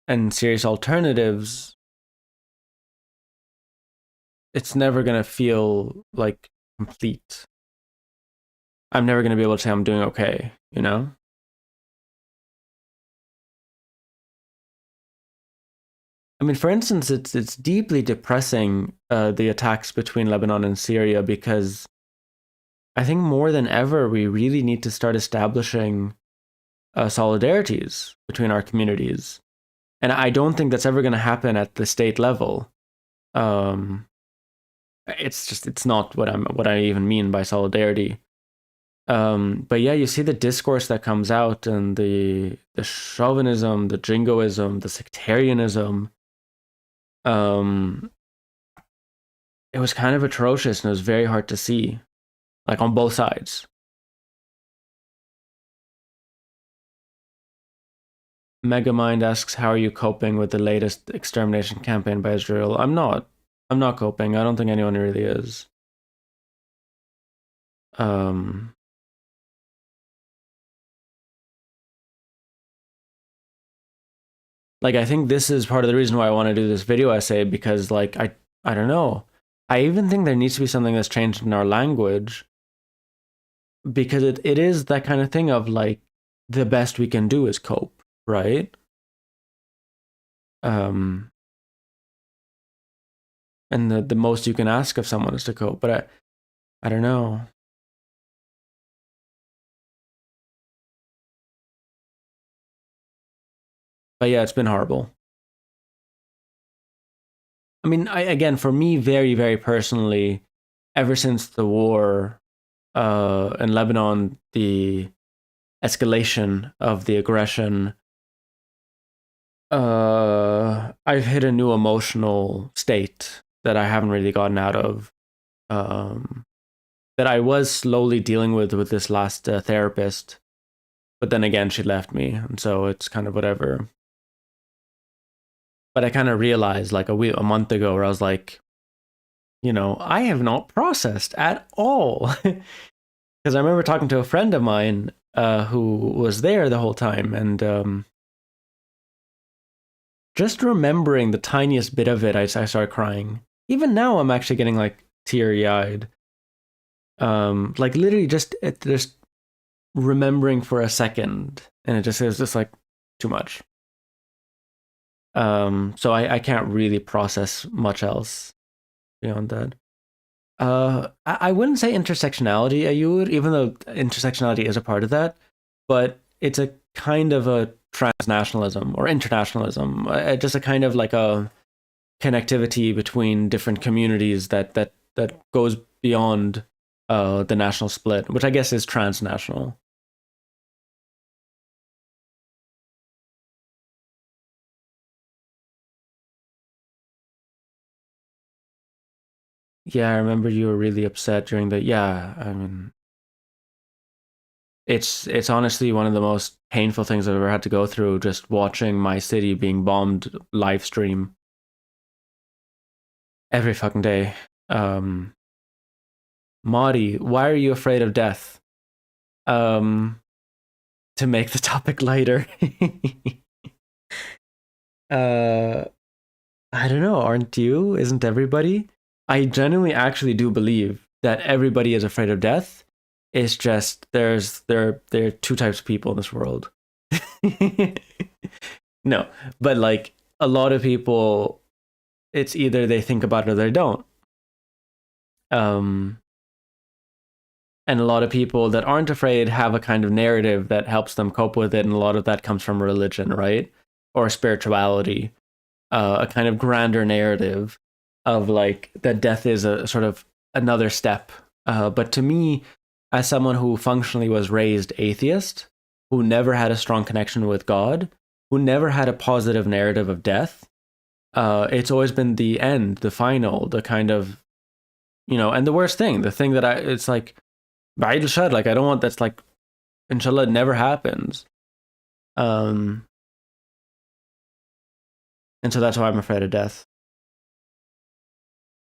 [SPEAKER 1] and serious alternatives, it's never gonna feel like complete. I'm never gonna be able to say I'm doing okay, you know? I mean, for instance, it's deeply depressing the attacks between Lebanon and Syria because I think more than ever we really need to start establishing solidarities between our communities, and I don't think that's ever going to happen at the state level. Um, it's not what I even mean by solidarity. But yeah, you see the discourse that comes out and the chauvinism, the jingoism, the sectarianism. Um, it was kind of atrocious and it was very hard to see, like on both sides. Megamind asks, "How are you coping with the latest extermination campaign by Israel?" I'm not. I'm not coping. I don't think anyone really is. Um, like I think this is part of the reason why I want to do this video essay because like I don't know. I even think there needs to be something that's changed in our language because it is that kind of thing of like the best we can do is cope, right? Um, and the most you can ask of someone is to cope. But I don't know. But yeah, it's been horrible. I mean, again, for me, very, very personally, ever since the war in Lebanon, the escalation of the aggression, I've hit a new emotional state that I haven't really gotten out of. Um, that I was slowly dealing with this last therapist, but then again, she left me, and so it's kind of whatever. But I kind of realized like a month ago where I was like, I have not processed at all. Because I remember talking to a friend of mine who was there the whole time, and just remembering the tiniest bit of it, I started crying. Even now, I'm actually getting like teary eyed. Like literally just remembering for a second, and it was just like too much. So I can't really process much else beyond that. I wouldn't say intersectionality, Ayur, even though intersectionality is a part of that, but it's a kind of a transnationalism or internationalism, just a kind of like a connectivity between different communities that goes beyond the national split, which I guess is transnational. Yeah, I remember you were really upset during the. Yeah, I mean, it's honestly one of the most painful things I've ever had to go through. Just watching my city being bombed live stream every fucking day. Um, Marty, why are you afraid of death? Um, to make the topic lighter. uh, I don't know. Aren't you? Isn't everybody? I genuinely actually do believe that everybody is afraid of death. It's just there are two types of people in this world. No, but like a lot of people, it's either they think about it or they don't. Um, and a lot of people that aren't afraid have a kind of narrative that helps them cope with it, and a lot of that comes from religion, right, or spirituality, a kind of grander narrative of like that death is a sort of another step. But to me, as someone who functionally was raised atheist, who never had a strong connection with God, who never had a positive narrative of death. It's always been the end, the final, the kind of, and the worst thing, the thing that it's like, Ba'id shad, like I don't want that's like, inshallah, it never happens. Um, and so that's why I'm afraid of death.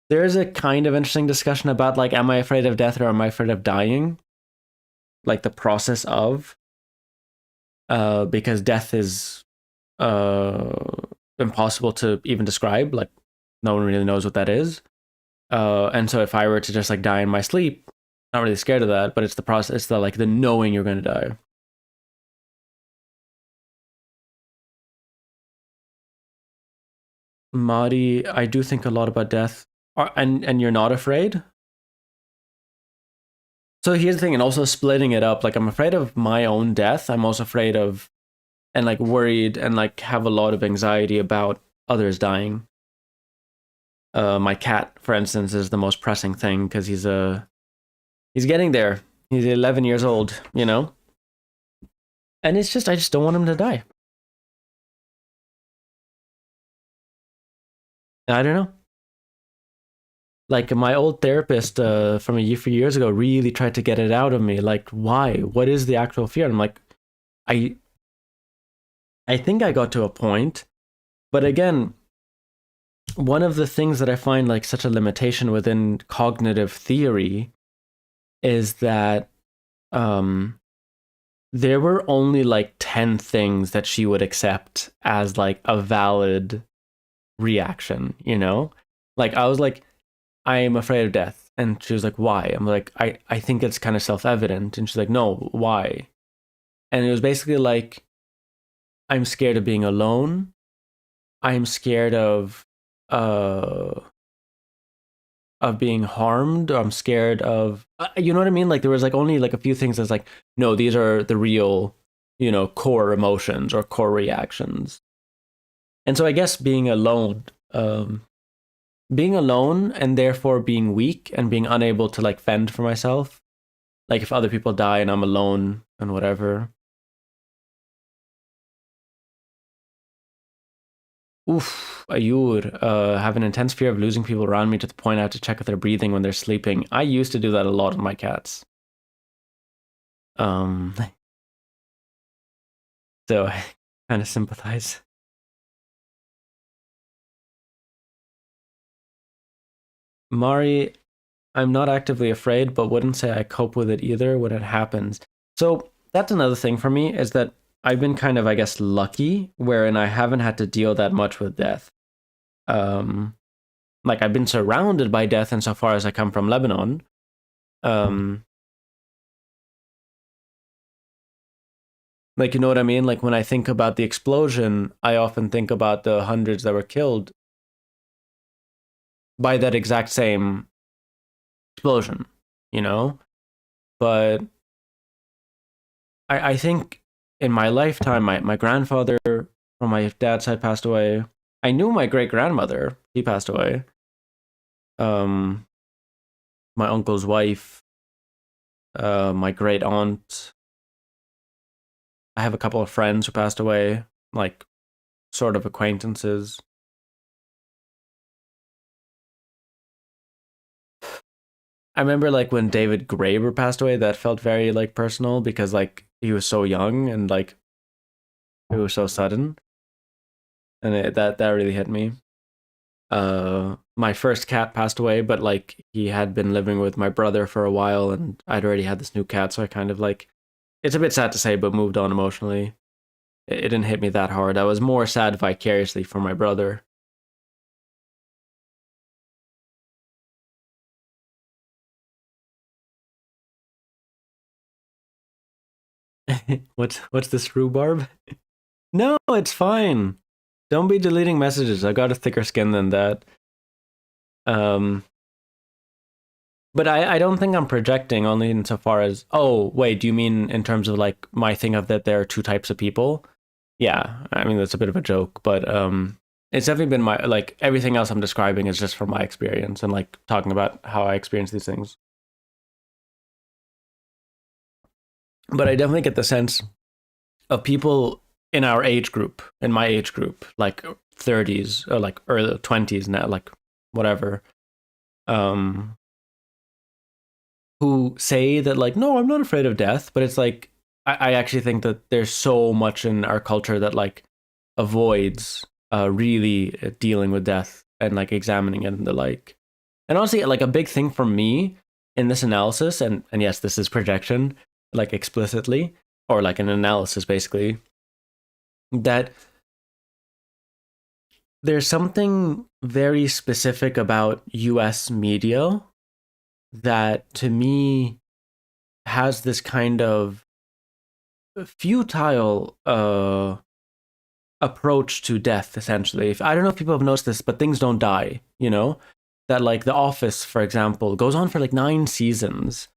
[SPEAKER 1] There is a kind of interesting discussion about like, am I afraid of death or am I afraid of dying? Like the process of, because death is impossible to even describe. Like no one really knows what that is. And so if I were to just like die in my sleep, not really scared of that, but it's the process, it's the like the knowing you're going to die. Madi, I do think a lot about death. And you're not afraid? So here's the thing, and also splitting it up, like I'm afraid of my own death. I'm also afraid of and like worried and like have a lot of anxiety about others dying. My cat, for instance, is the most pressing thing because he's getting there. He's 11 years old, and it's just I just don't want him to die. I don't know. Like my old therapist from a few years ago really tried to get it out of me. Like, why? What is the actual fear? And I'm like, I I think I got to a point, but again, one of the things that I find like such a limitation within cognitive theory is that um there were only like 10 things that she would accept as like a valid reaction. Like I was like, I am afraid of death. And she was like, why? I'm like, I think it's kind of self-evident. And she's like, no, why? And it was basically like, I'm scared of being alone. I'm scared uh of being harmed. Or I'm scared of you know what I mean? Like there was like only like a few things that's like, no, these are the real, core emotions or core reactions. And so I guess being alone and therefore being weak and being unable to like fend for myself, like if other people die and I'm alone and whatever. Oof, Ayur, have an intense fear of losing people around me to the point I have to check if they're breathing when they're sleeping. I used to do that a lot with my cats. Um, so I kind of sympathize. Mari, I'm not actively afraid, but wouldn't say I cope with it either when it happens. So that's another thing for me is that I've been kind of, I guess, lucky wherein I haven't had to deal that much with death. Um, like I've been surrounded by death insofar as I come from Lebanon. Um, like you know what I mean? Like when I think about the explosion, I often think about the hundreds that were killed by that exact same explosion, you know? But I think in my lifetime, my grandfather from my dad's side passed away. I knew my great grandmother, he passed away. Um, my uncle's wife, my great aunt. I have a couple of friends who passed away, like sort of acquaintances. I remember like when David Graeber passed away, that felt very like personal because like he was so young and like it was so sudden, and that really hit me. My first cat passed away, but like he had been living with my brother for a while, and I'd already had this new cat, so I kind of like it's a bit sad to say, but moved on emotionally. It didn't hit me that hard. I was more sad vicariously for my brother. What's this rhubarb? No, it's fine. Don't be deleting messages. I got a thicker skin than that. Um, but I don't think I'm projecting only insofar as, oh, wait, do you mean in terms of like my thing of that there are two types of people? Yeah, I mean, that's a bit of a joke, but it's definitely been my, like, everything else I'm describing is just from my experience and like talking about how I experience these things. But I definitely get the sense of people in our age group, in my age group, like 30s or like early 20s now, like whatever, um, who say that like, no, I'm not afraid of death, but it's like I actually think that there's so much in our culture that like avoids really dealing with death and like examining it and the like. And honestly, like a big thing for me in this analysis, and yes, this is projection, like explicitly, or like an analysis basically, that there's something very specific about US media that to me has this kind of futile approach to death essentially. If I don't know if people have noticed this, but things don't die, you know? That like The Office, for example, goes on for like 9 seasons.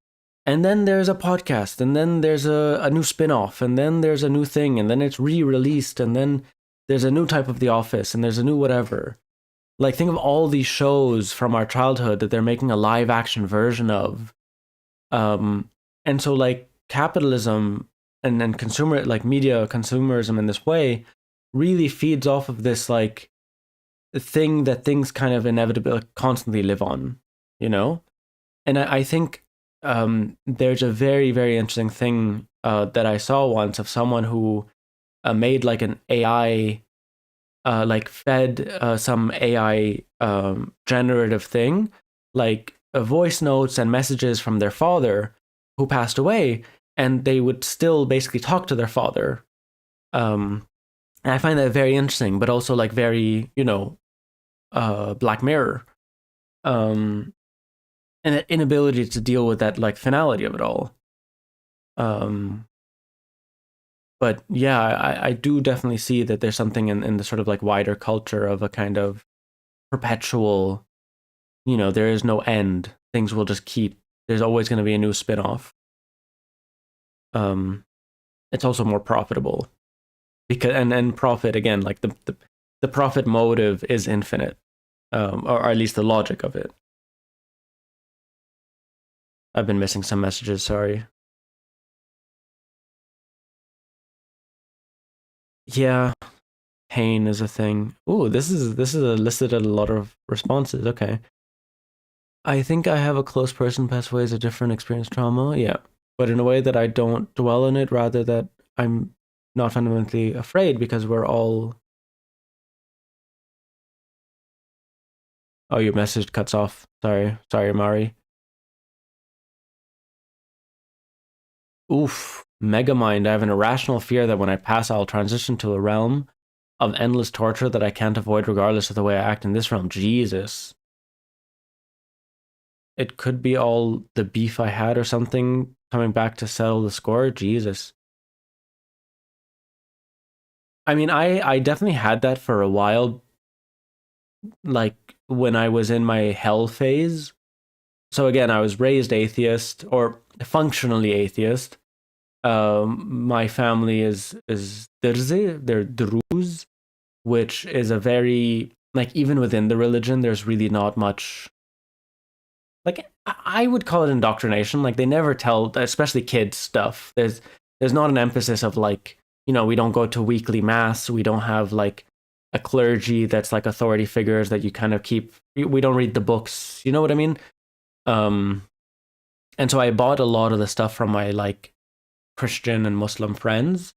[SPEAKER 1] And then there's a podcast, and then there's a new spin-off, and then there's a new thing, and then it's re-released, and then there's a new type of The Office, and there's a new whatever. Like think of all these shows from our childhood that they're making a live action version of. Um, and so like capitalism and consumer like media consumerism in this way really feeds off of this like thing that things kind of inevitably like, constantly live on, you know? And I think there's a very, very interesting thing that I saw once of someone who made like an AI, like fed some AI generative thing, like voice notes and messages from their father who passed away, and they would still basically talk to their father. And I find that very interesting, but also like very, Black Mirror. Um, and that inability to deal with that like finality of it all. Um, but yeah, I do definitely see that there's something in the sort of like wider culture of a kind of perpetual, there is no end. Things will just keep. There's always going to be a new spin-off. Um, it's also more profitable because and profit again, like the profit motive is infinite, or at least the logic of it. I've been missing some messages. Sorry. Yeah, pain is a thing. Ooh, this is a listed a lot of responses. Okay. I think I have a close person pass away as a different experience trauma. Yeah. But in a way that I don't dwell on it, rather that I'm not fundamentally afraid because we're all. Oh, your message cuts off. Sorry, Mari. Oof. Megamind. I have an irrational fear that when I pass, I'll transition to a realm of endless torture that I can't avoid regardless of the way I act in this realm. Jesus. It could be all the beef I had or something coming back to settle the score. Jesus. I mean, I definitely had that for a while, like when I was in my hell phase. So again, I was raised atheist or functionally atheist. My family is Dirze, they're Druze, which is a very like even within the religion, there's really not much like I would call it indoctrination. Like they never tell, especially kids stuff. There's not an emphasis of like we don't go to weekly mass. We don't have like a clergy that's like authority figures that you kind of keep. We don't read the books. You know what I mean? Um, and so I bought a lot of the stuff from my like Christian and Muslim friends,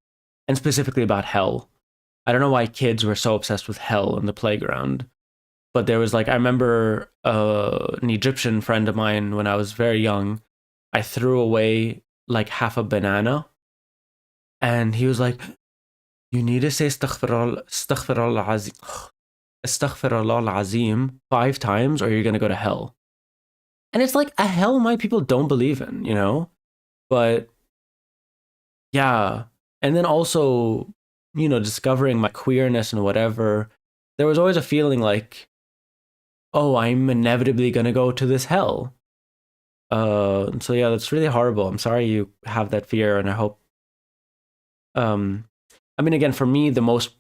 [SPEAKER 1] and specifically about hell. I don't know why kids were so obsessed with hell in the playground, but there was like I remember an Egyptian friend of mine when I was very young. I threw away like half a banana, and he was like, "You need to say astaghfirullah azim 5 times, or you're gonna go to hell." And it's like a hell my people don't believe in, But yeah, and then also, discovering my queerness and whatever. There was always a feeling like, oh, I'm inevitably gonna go to this hell. So yeah, that's really horrible. I'm sorry you have that fear, and I hope. Um, I mean, again, for me, the most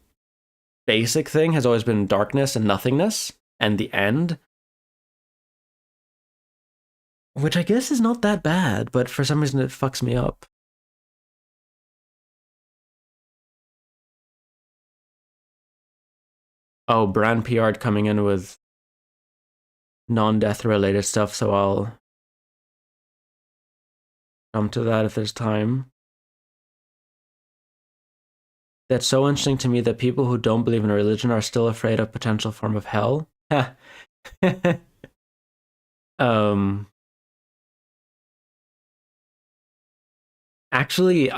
[SPEAKER 1] basic thing has always been darkness and nothingness and the end, which I guess is not that bad, but for some reason it fucks me up. Oh, brand PR coming in with non-death related stuff, so I'll come to that if there's time. That's so interesting to me that people who don't believe in religion are still afraid of potential form of hell. um, actually,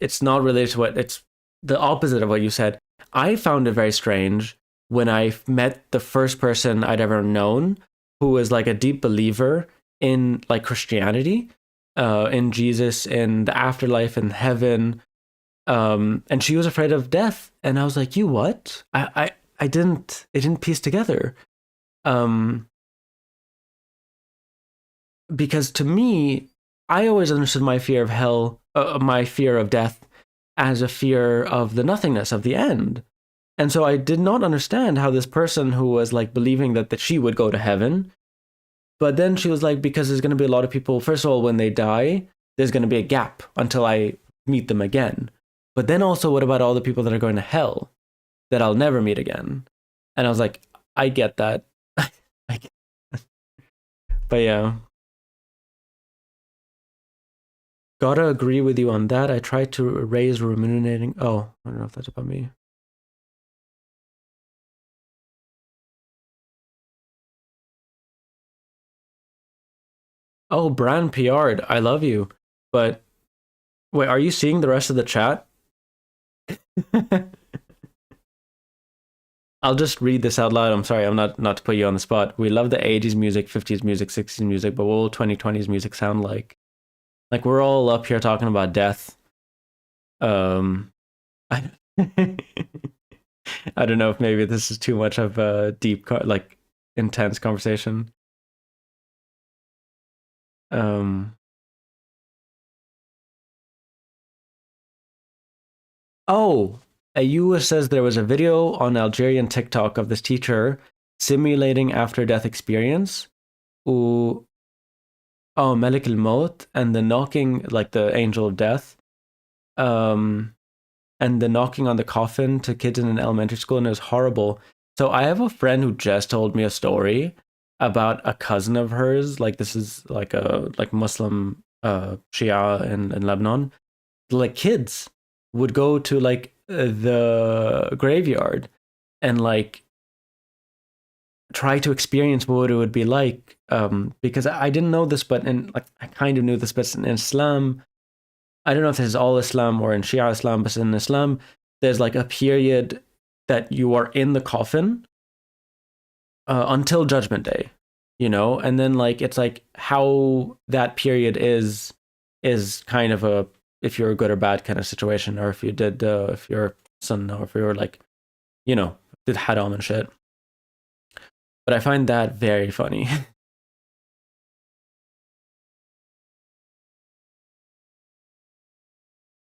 [SPEAKER 1] it's not related to what it's the opposite of what you said. I found it very strange when I met the first person I'd ever known who was like a deep believer in like Christianity, in Jesus, in the afterlife, in heaven, and she was afraid of death, and I was like, "You what?" I didn't it didn't piece together, um, because to me, I always understood my fear of hell, my fear of death, as a fear of the nothingness of the end. And so I did not understand how this person who was like believing that she would go to heaven, but then she was like, because there's going to be a lot of people, first of all, when they die, there's going to be a gap until I meet them again. But then also, what about all the people that are going to hell that I'll never meet again? And I was like, I get that. But yeah, gotta agree with you on that. I tried to raise ruminating. Oh, I don't know if that's about me. Oh, brand PR'd. I love you. But wait, are you seeing the rest of the chat? I'll just read this out loud. I'm sorry, I'm not to put you on the spot. We love the 80s music, 50s music, 60s music, but what will 2020s music sound like? Like we're all up here talking about death. I, I don't know if maybe this is too much of a deep, like intense conversation. Um, oh, Ayua says there was a video on Algerian TikTok of this teacher simulating after death experience. Ooh, oh, Malik al Maut and the knocking, like the angel of death. Um, and the knocking on the coffin to kids in an elementary school, and it was horrible. So I have a friend who just told me a story about a cousin of hers. Like this is like a like Muslim Shia in Lebanon. Like kids would go to like the graveyard and like try to experience what it would be like. Because I didn't know this, but in like I kind of knew this, but in Islam, I don't know if this is all Islam or in Shia Islam, but in Islam, there's like a period that you are in the coffin until Judgment Day, you know, and then like it's like how that period is kind of a if you're a good or bad kind of situation, or if you did if you're son or if you were like you know did haram and shit. But I find that very funny.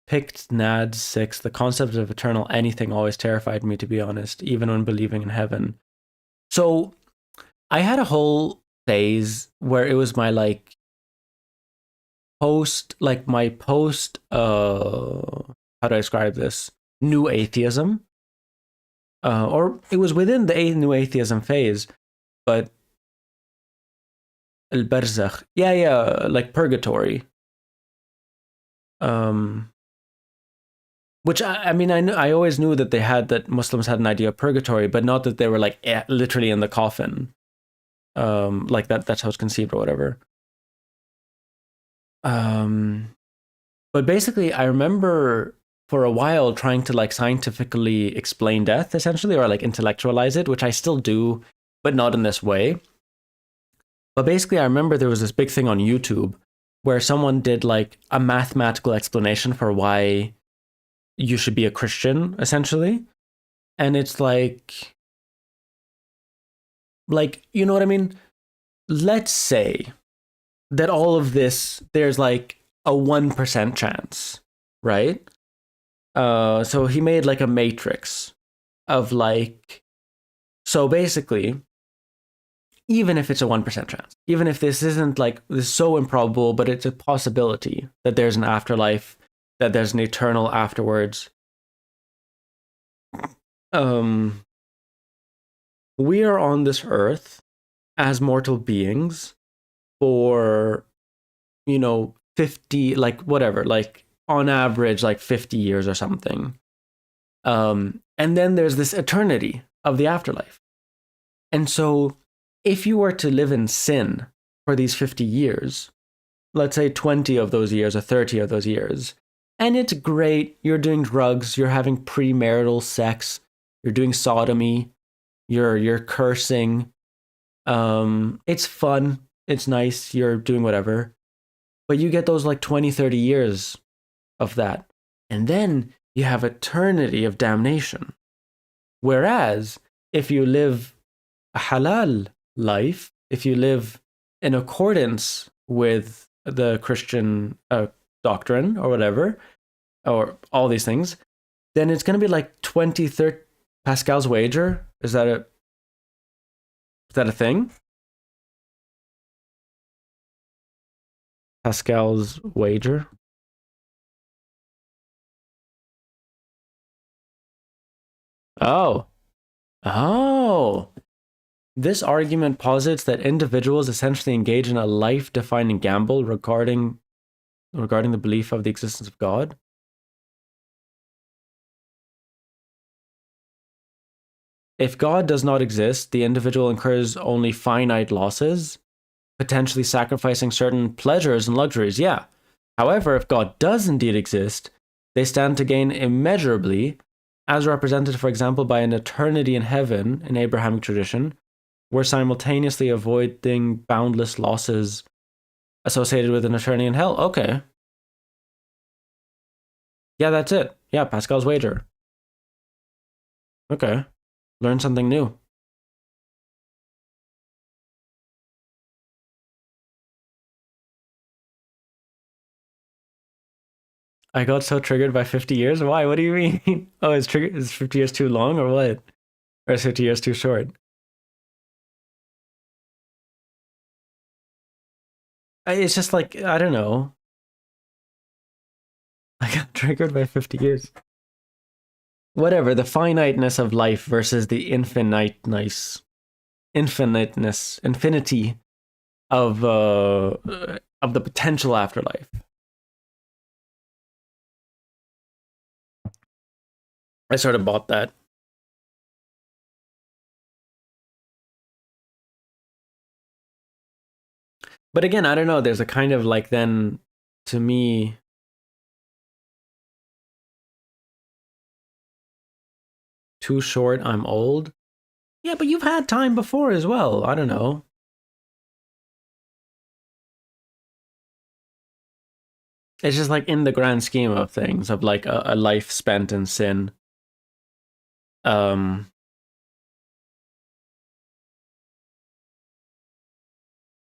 [SPEAKER 1] Picked Nad 6. The concept of eternal anything always terrified me, to be honest, even when believing in heaven. So I had a whole phase where it was my like post how do I describe this? New atheism. Or it was within the new atheism phase, but al barzakh. Yeah, like purgatory. Um which I mean I always knew that they had that Muslims had an idea of purgatory, but not that they were like literally in the coffin. Like that's how it's conceived or whatever. Um but basically I remember for a while trying to like scientifically explain death essentially or like intellectualize it, which I still do, but not in this way. But basically I remember there was this big thing on YouTube where someone did like a mathematical explanation for why you should be a Christian essentially. And it's like you know what I mean? Let's say that all of this there's like a 1% chance, right? So he made like a matrix of like so basically even if it's a 1% chance, even if this isn't like this is so improbable, but it's a possibility that there's an afterlife, that there's an eternal afterwards. Um we are on this earth as mortal beings for, 50, like whatever, like on average, like 50 years or something. And then there's this eternity of the afterlife. And so if you were to live in sin for these 50 years, let's say 20 of those years or 30 of those years, and it's great, you're doing drugs, you're having premarital sex, you're doing sodomy, you're cursing, it's fun, it's nice, you're doing whatever. But you get those like 20, 30 years of that. And then you have eternity of damnation. Whereas if you live a halal life, if you live in accordance with the Christian doctrine or whatever, or all these things, then it's going to be like 20, 30 Pascal's wager. Is that a thing? Pascal's wager. Oh. Oh. This argument posits that individuals essentially engage in a life-defining gamble regarding the belief of the existence of God. If God does not exist, the individual incurs only finite losses, potentially sacrificing certain pleasures and luxuries. Yeah. However, if God does indeed exist, they stand to gain immeasurably, as represented, for example, by an eternity in heaven in Abrahamic tradition, where simultaneously avoiding boundless losses associated with an eternity in hell. Okay. Yeah, that's it. Yeah, Pascal's wager. Okay. Learn something new. I got so triggered by 50 years. Why? What do you mean? Oh, is 50 years too long or what? Or is 50 years too short? It's just like, I don't know. I got triggered by 50 years. Whatever, the finiteness of life versus the infinity of the potential afterlife. I sort of bought that. But again, I don't know. There's a kind of like then to me, too short, I'm old. Yeah, but you've had time before as well. I don't know. It's just like in the grand scheme of things, of like a life spent in sin. Um,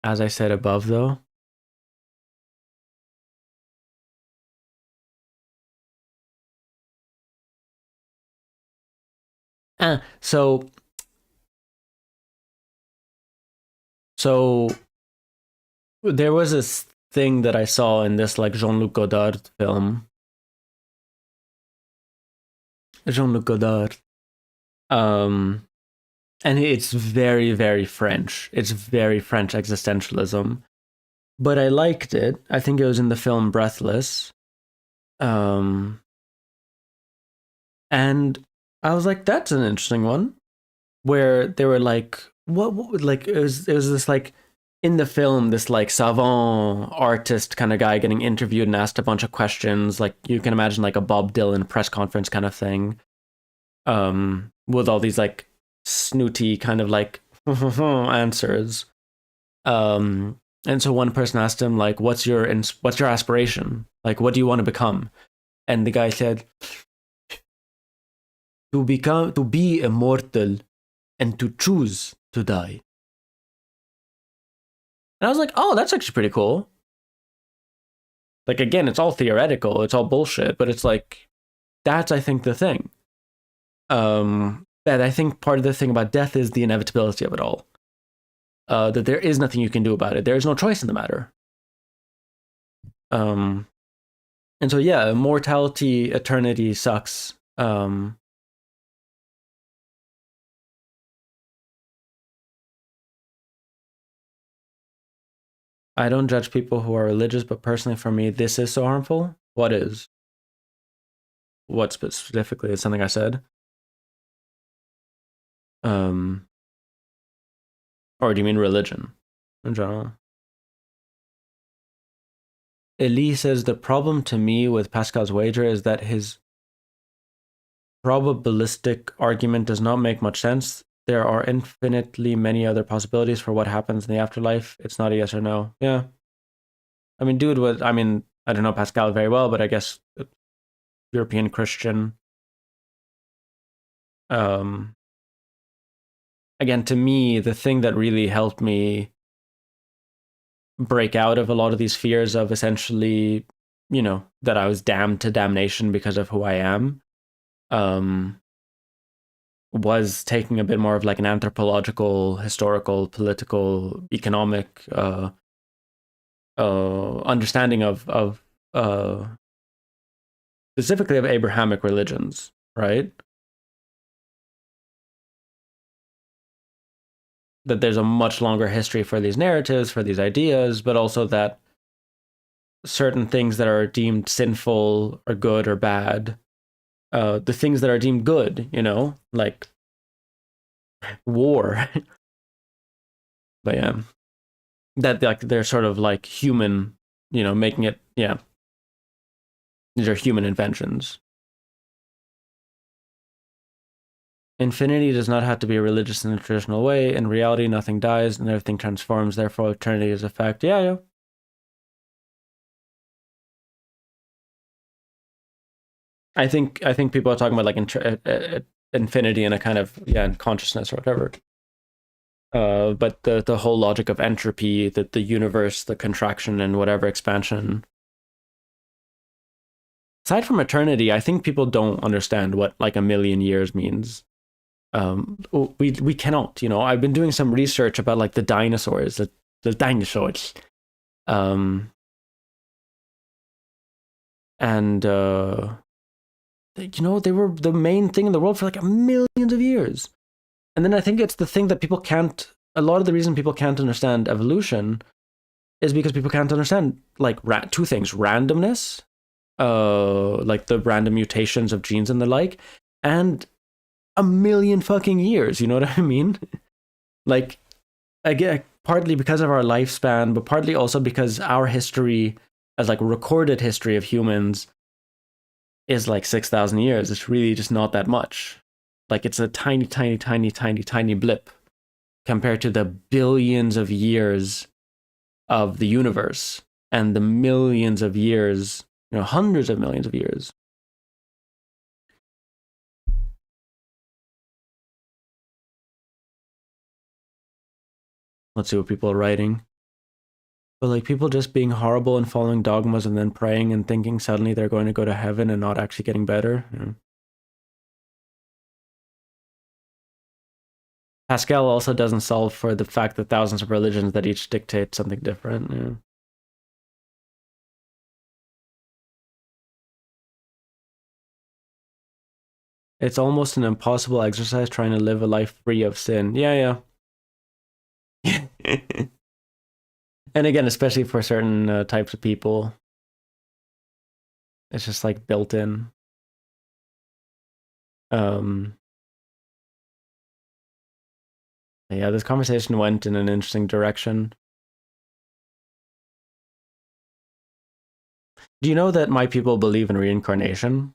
[SPEAKER 1] as I said above, though. So so there was this thing that I saw in this like Jean-Luc Godard film. Jean-Luc Godard. Um, and it's very, very French. It's very French existentialism. But I liked it. I think it was in the film Breathless. Um, and I was like, that's an interesting one. Where they were like, what like it was this like in the film, this like savant artist kind of guy getting interviewed and asked a bunch of questions, like you can imagine like a Bob Dylan press conference kind of thing, with all these like snooty kind of like answers. And so one person asked him like, what's your aspiration? Like, what do you want to become? And the guy said, to be immortal and to choose to die. And I was like, oh, that's actually pretty cool. Like, again, it's all theoretical, it's all bullshit, but it's like, that's, I think, the thing. That I think part of the thing about death is the inevitability of it all. That there is nothing you can do about it. There is no choice in the matter. Um, and so, yeah, mortality, eternity sucks. I don't judge people who are religious, but personally for me, this is so harmful. What is? What specifically is something I said? Um, or do you mean religion in general? Elise says the problem to me with Pascal's wager is that his probabilistic argument does not make much sense. There are infinitely many other possibilities for what happens in the afterlife. It's not a yes or no. Yeah. I mean, dude was, I mean, I don't know Pascal very well, but I guess European Christian. Um, Again, to me, the thing that really helped me break out of a lot of these fears of essentially, that I was damned to damnation because of who I am, um, was taking a bit more of like an anthropological, historical, political, economic understanding of specifically of Abrahamic religions, right? That there's a much longer history for these narratives, for these ideas, but also that certain things that are deemed sinful or good or bad, the things that are deemed good, like war, but yeah, that like they're sort of like human, making it, yeah, these are human inventions. Infinity does not have to be religious in a traditional way. In reality, nothing dies and everything transforms. Therefore, eternity is a fact. Yeah, yeah. I think people are talking about like infinity and a kind of consciousness or whatever. But the whole logic of entropy, that the universe, the contraction and whatever expansion. Aside from eternity, I think people don't understand what like a million years means. We cannot. I've been doing some research about like the dinosaurs, the dinosaurs, um, and they were the main thing in the world for like millions of years. And then I think it's the thing that people can't. A lot of the reason people can't understand evolution is because people can't understand like two things: randomness, like the random mutations of genes and the like, and a million fucking years. You know what I mean? Like, again, partly because of our lifespan, but partly also because our history, as like recorded history of humans, is like 6,000 years. It's really just not that much. Like, it's a tiny, tiny, tiny, tiny, tiny blip compared to the billions of years of the universe and the millions of years, hundreds of millions of years. Let's see what people are writing. But like people just being horrible and following dogmas and then praying and thinking suddenly they're going to go to heaven and not actually getting better. Pascal also doesn't solve for the fact that thousands of religions that each dictate something different. It's almost an impossible exercise trying to live a life free of sin. Yeah, yeah. And again, especially for certain types of people, it's just like built in. Um, yeah, this conversation went in an interesting direction. Do you know that my people believe in reincarnation?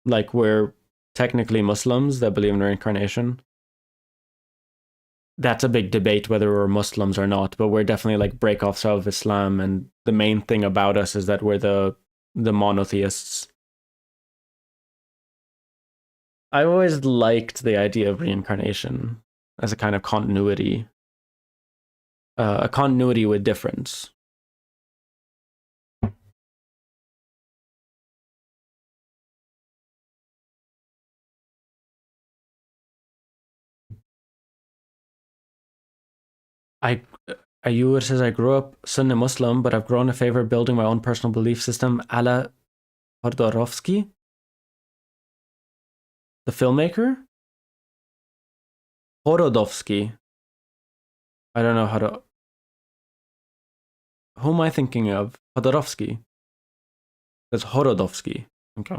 [SPEAKER 1] Like we're technically Muslims that believe in reincarnation. That's a big debate whether we're Muslims or not, but we're definitely like breakoffs of Islam, and the main thing about us is that we're the monotheists. I always liked the idea of reincarnation as a kind of continuity, a continuity with difference. I Ayur says I grew up Sunni Muslim, but I've grown in favor of building my own personal belief system, a la Hodorovsky, the filmmaker. Horodovsky. I don't know how to. Who am I thinking of? Hodorovsky. That's Horodovsky. Okay.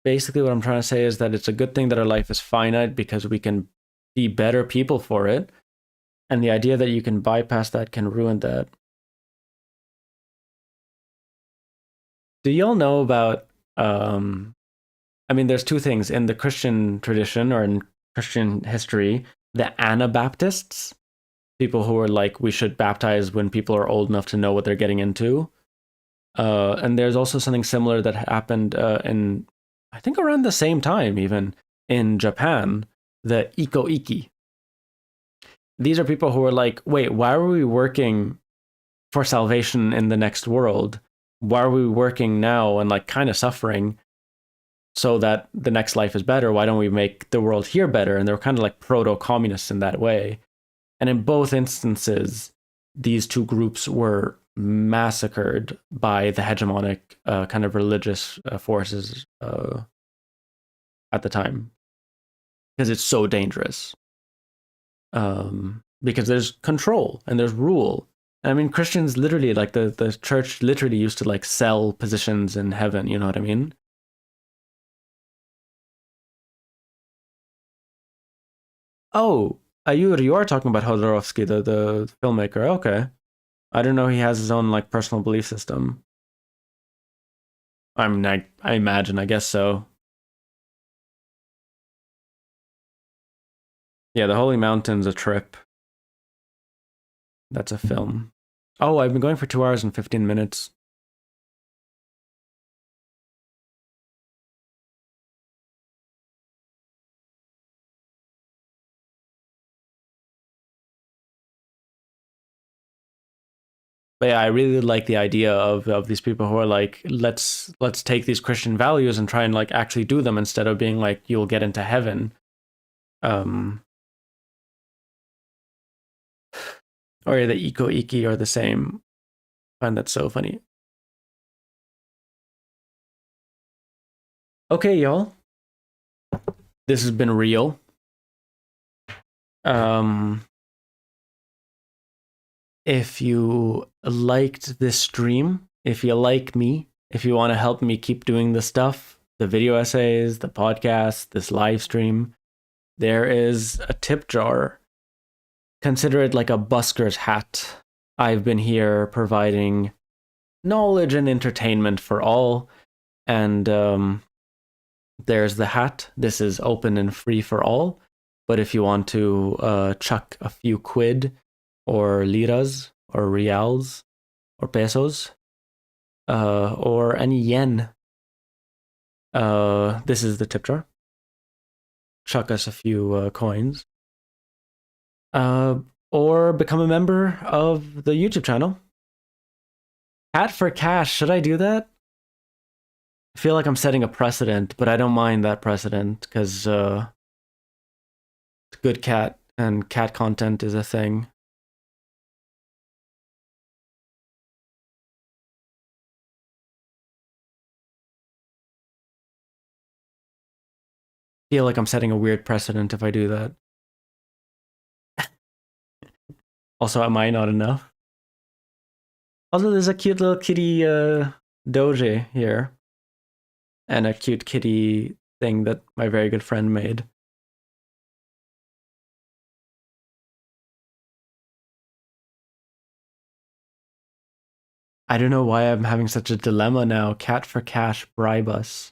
[SPEAKER 1] Basically, what I'm trying to say is that it's a good thing that our life is finite because we can be better people for it. And the idea that you can bypass that can ruin that. Do y'all know about I mean, there's two things in the Christian tradition or in Christian history, the Anabaptists, people who are like, we should baptize when people are old enough to know what they're getting into. And there's also something similar that happened in, I think, around the same time, even in Japan, the Iko Iki. These are people who are like, wait, why are we working for salvation in the next world? Why are we working now and like kind of suffering so that the next life is better? Why don't we make the world here better? And they're kind of like proto communists in that way. And in both instances, these two groups were massacred by the hegemonic kind of religious forces at the time because it's so dangerous. Because there's control and there's rule. I mean, Christians literally, like the church literally used to like sell positions in heaven. You know what I mean? Oh, you are talking about Hodorowski, the filmmaker. Okay. I don't know he has his own like personal belief system. I mean, I imagine, I guess so. Yeah, The Holy Mountain's a trip. That's a film. Oh, I've been going for 2 hours and 15 minutes. But yeah, I really like the idea of these people who are like, let's take these Christian values and try and like actually do them instead of being like, you'll get into heaven. Um, or yeah, the Iko Iki are the same. I find that so funny. Okay, y'all. This has been real. Um, if you liked this stream, if you like me, if you want to help me keep doing the stuff, the video essays, the podcast, this live stream, there is a tip jar. Consider it like a busker's hat. I've been here providing knowledge and entertainment for all. And there's the hat. This is open and free for all. But if you want to chuck a few quid or liras or reals or pesos or any yen, this is the tip jar. Chuck us a few coins. Uh, or become a member of the YouTube channel. Hat for cash. Should I do that? I feel like I'm setting a precedent, but I don't mind that precedent because good cat and cat content is a thing. I feel like I'm setting a weird precedent if I do that. Also, am I not enough? Also, there's a cute little kitty doge here, and a cute kitty thing that my very good friend made. I don't know why I'm having such a dilemma now. Cat for cash, bribe us.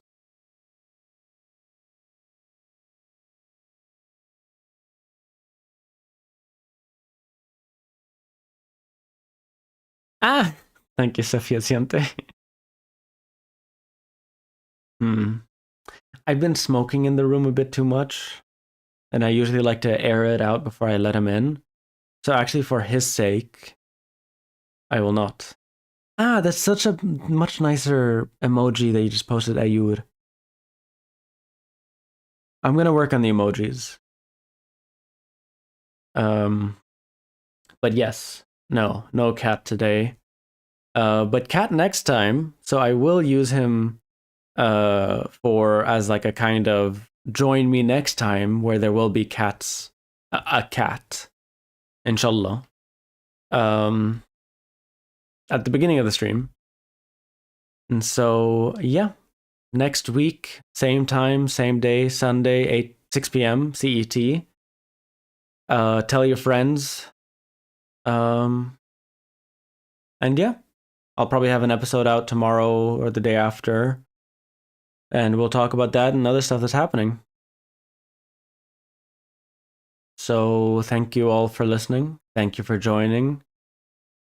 [SPEAKER 1] Ah! Thank you, Sofia Siente. Hmm. I've been smoking in the room a bit too much, and I usually like to air it out before I let him in. So actually, for his sake, I will not. Ah, that's such a much nicer emoji that you just posted, Ayur. I'm gonna work on the emojis. Um, But yes, no cat today. But cat next time. So I will use him for as like a kind of join me next time where there will be cats, a cat, inshallah. At the beginning of the stream. And so yeah, next week, same time, same day, Sunday, 6 p.m. CET. Tell your friends. And yeah, I'll probably have an episode out tomorrow or the day after. And we'll talk about that and other stuff that's happening. So thank you all for listening. Thank you for joining.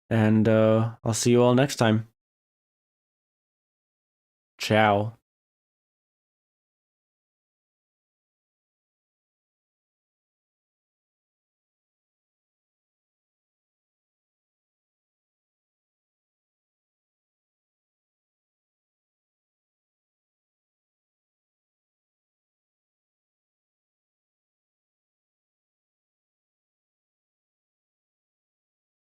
[SPEAKER 1] And I'll see you all next time. Ciao.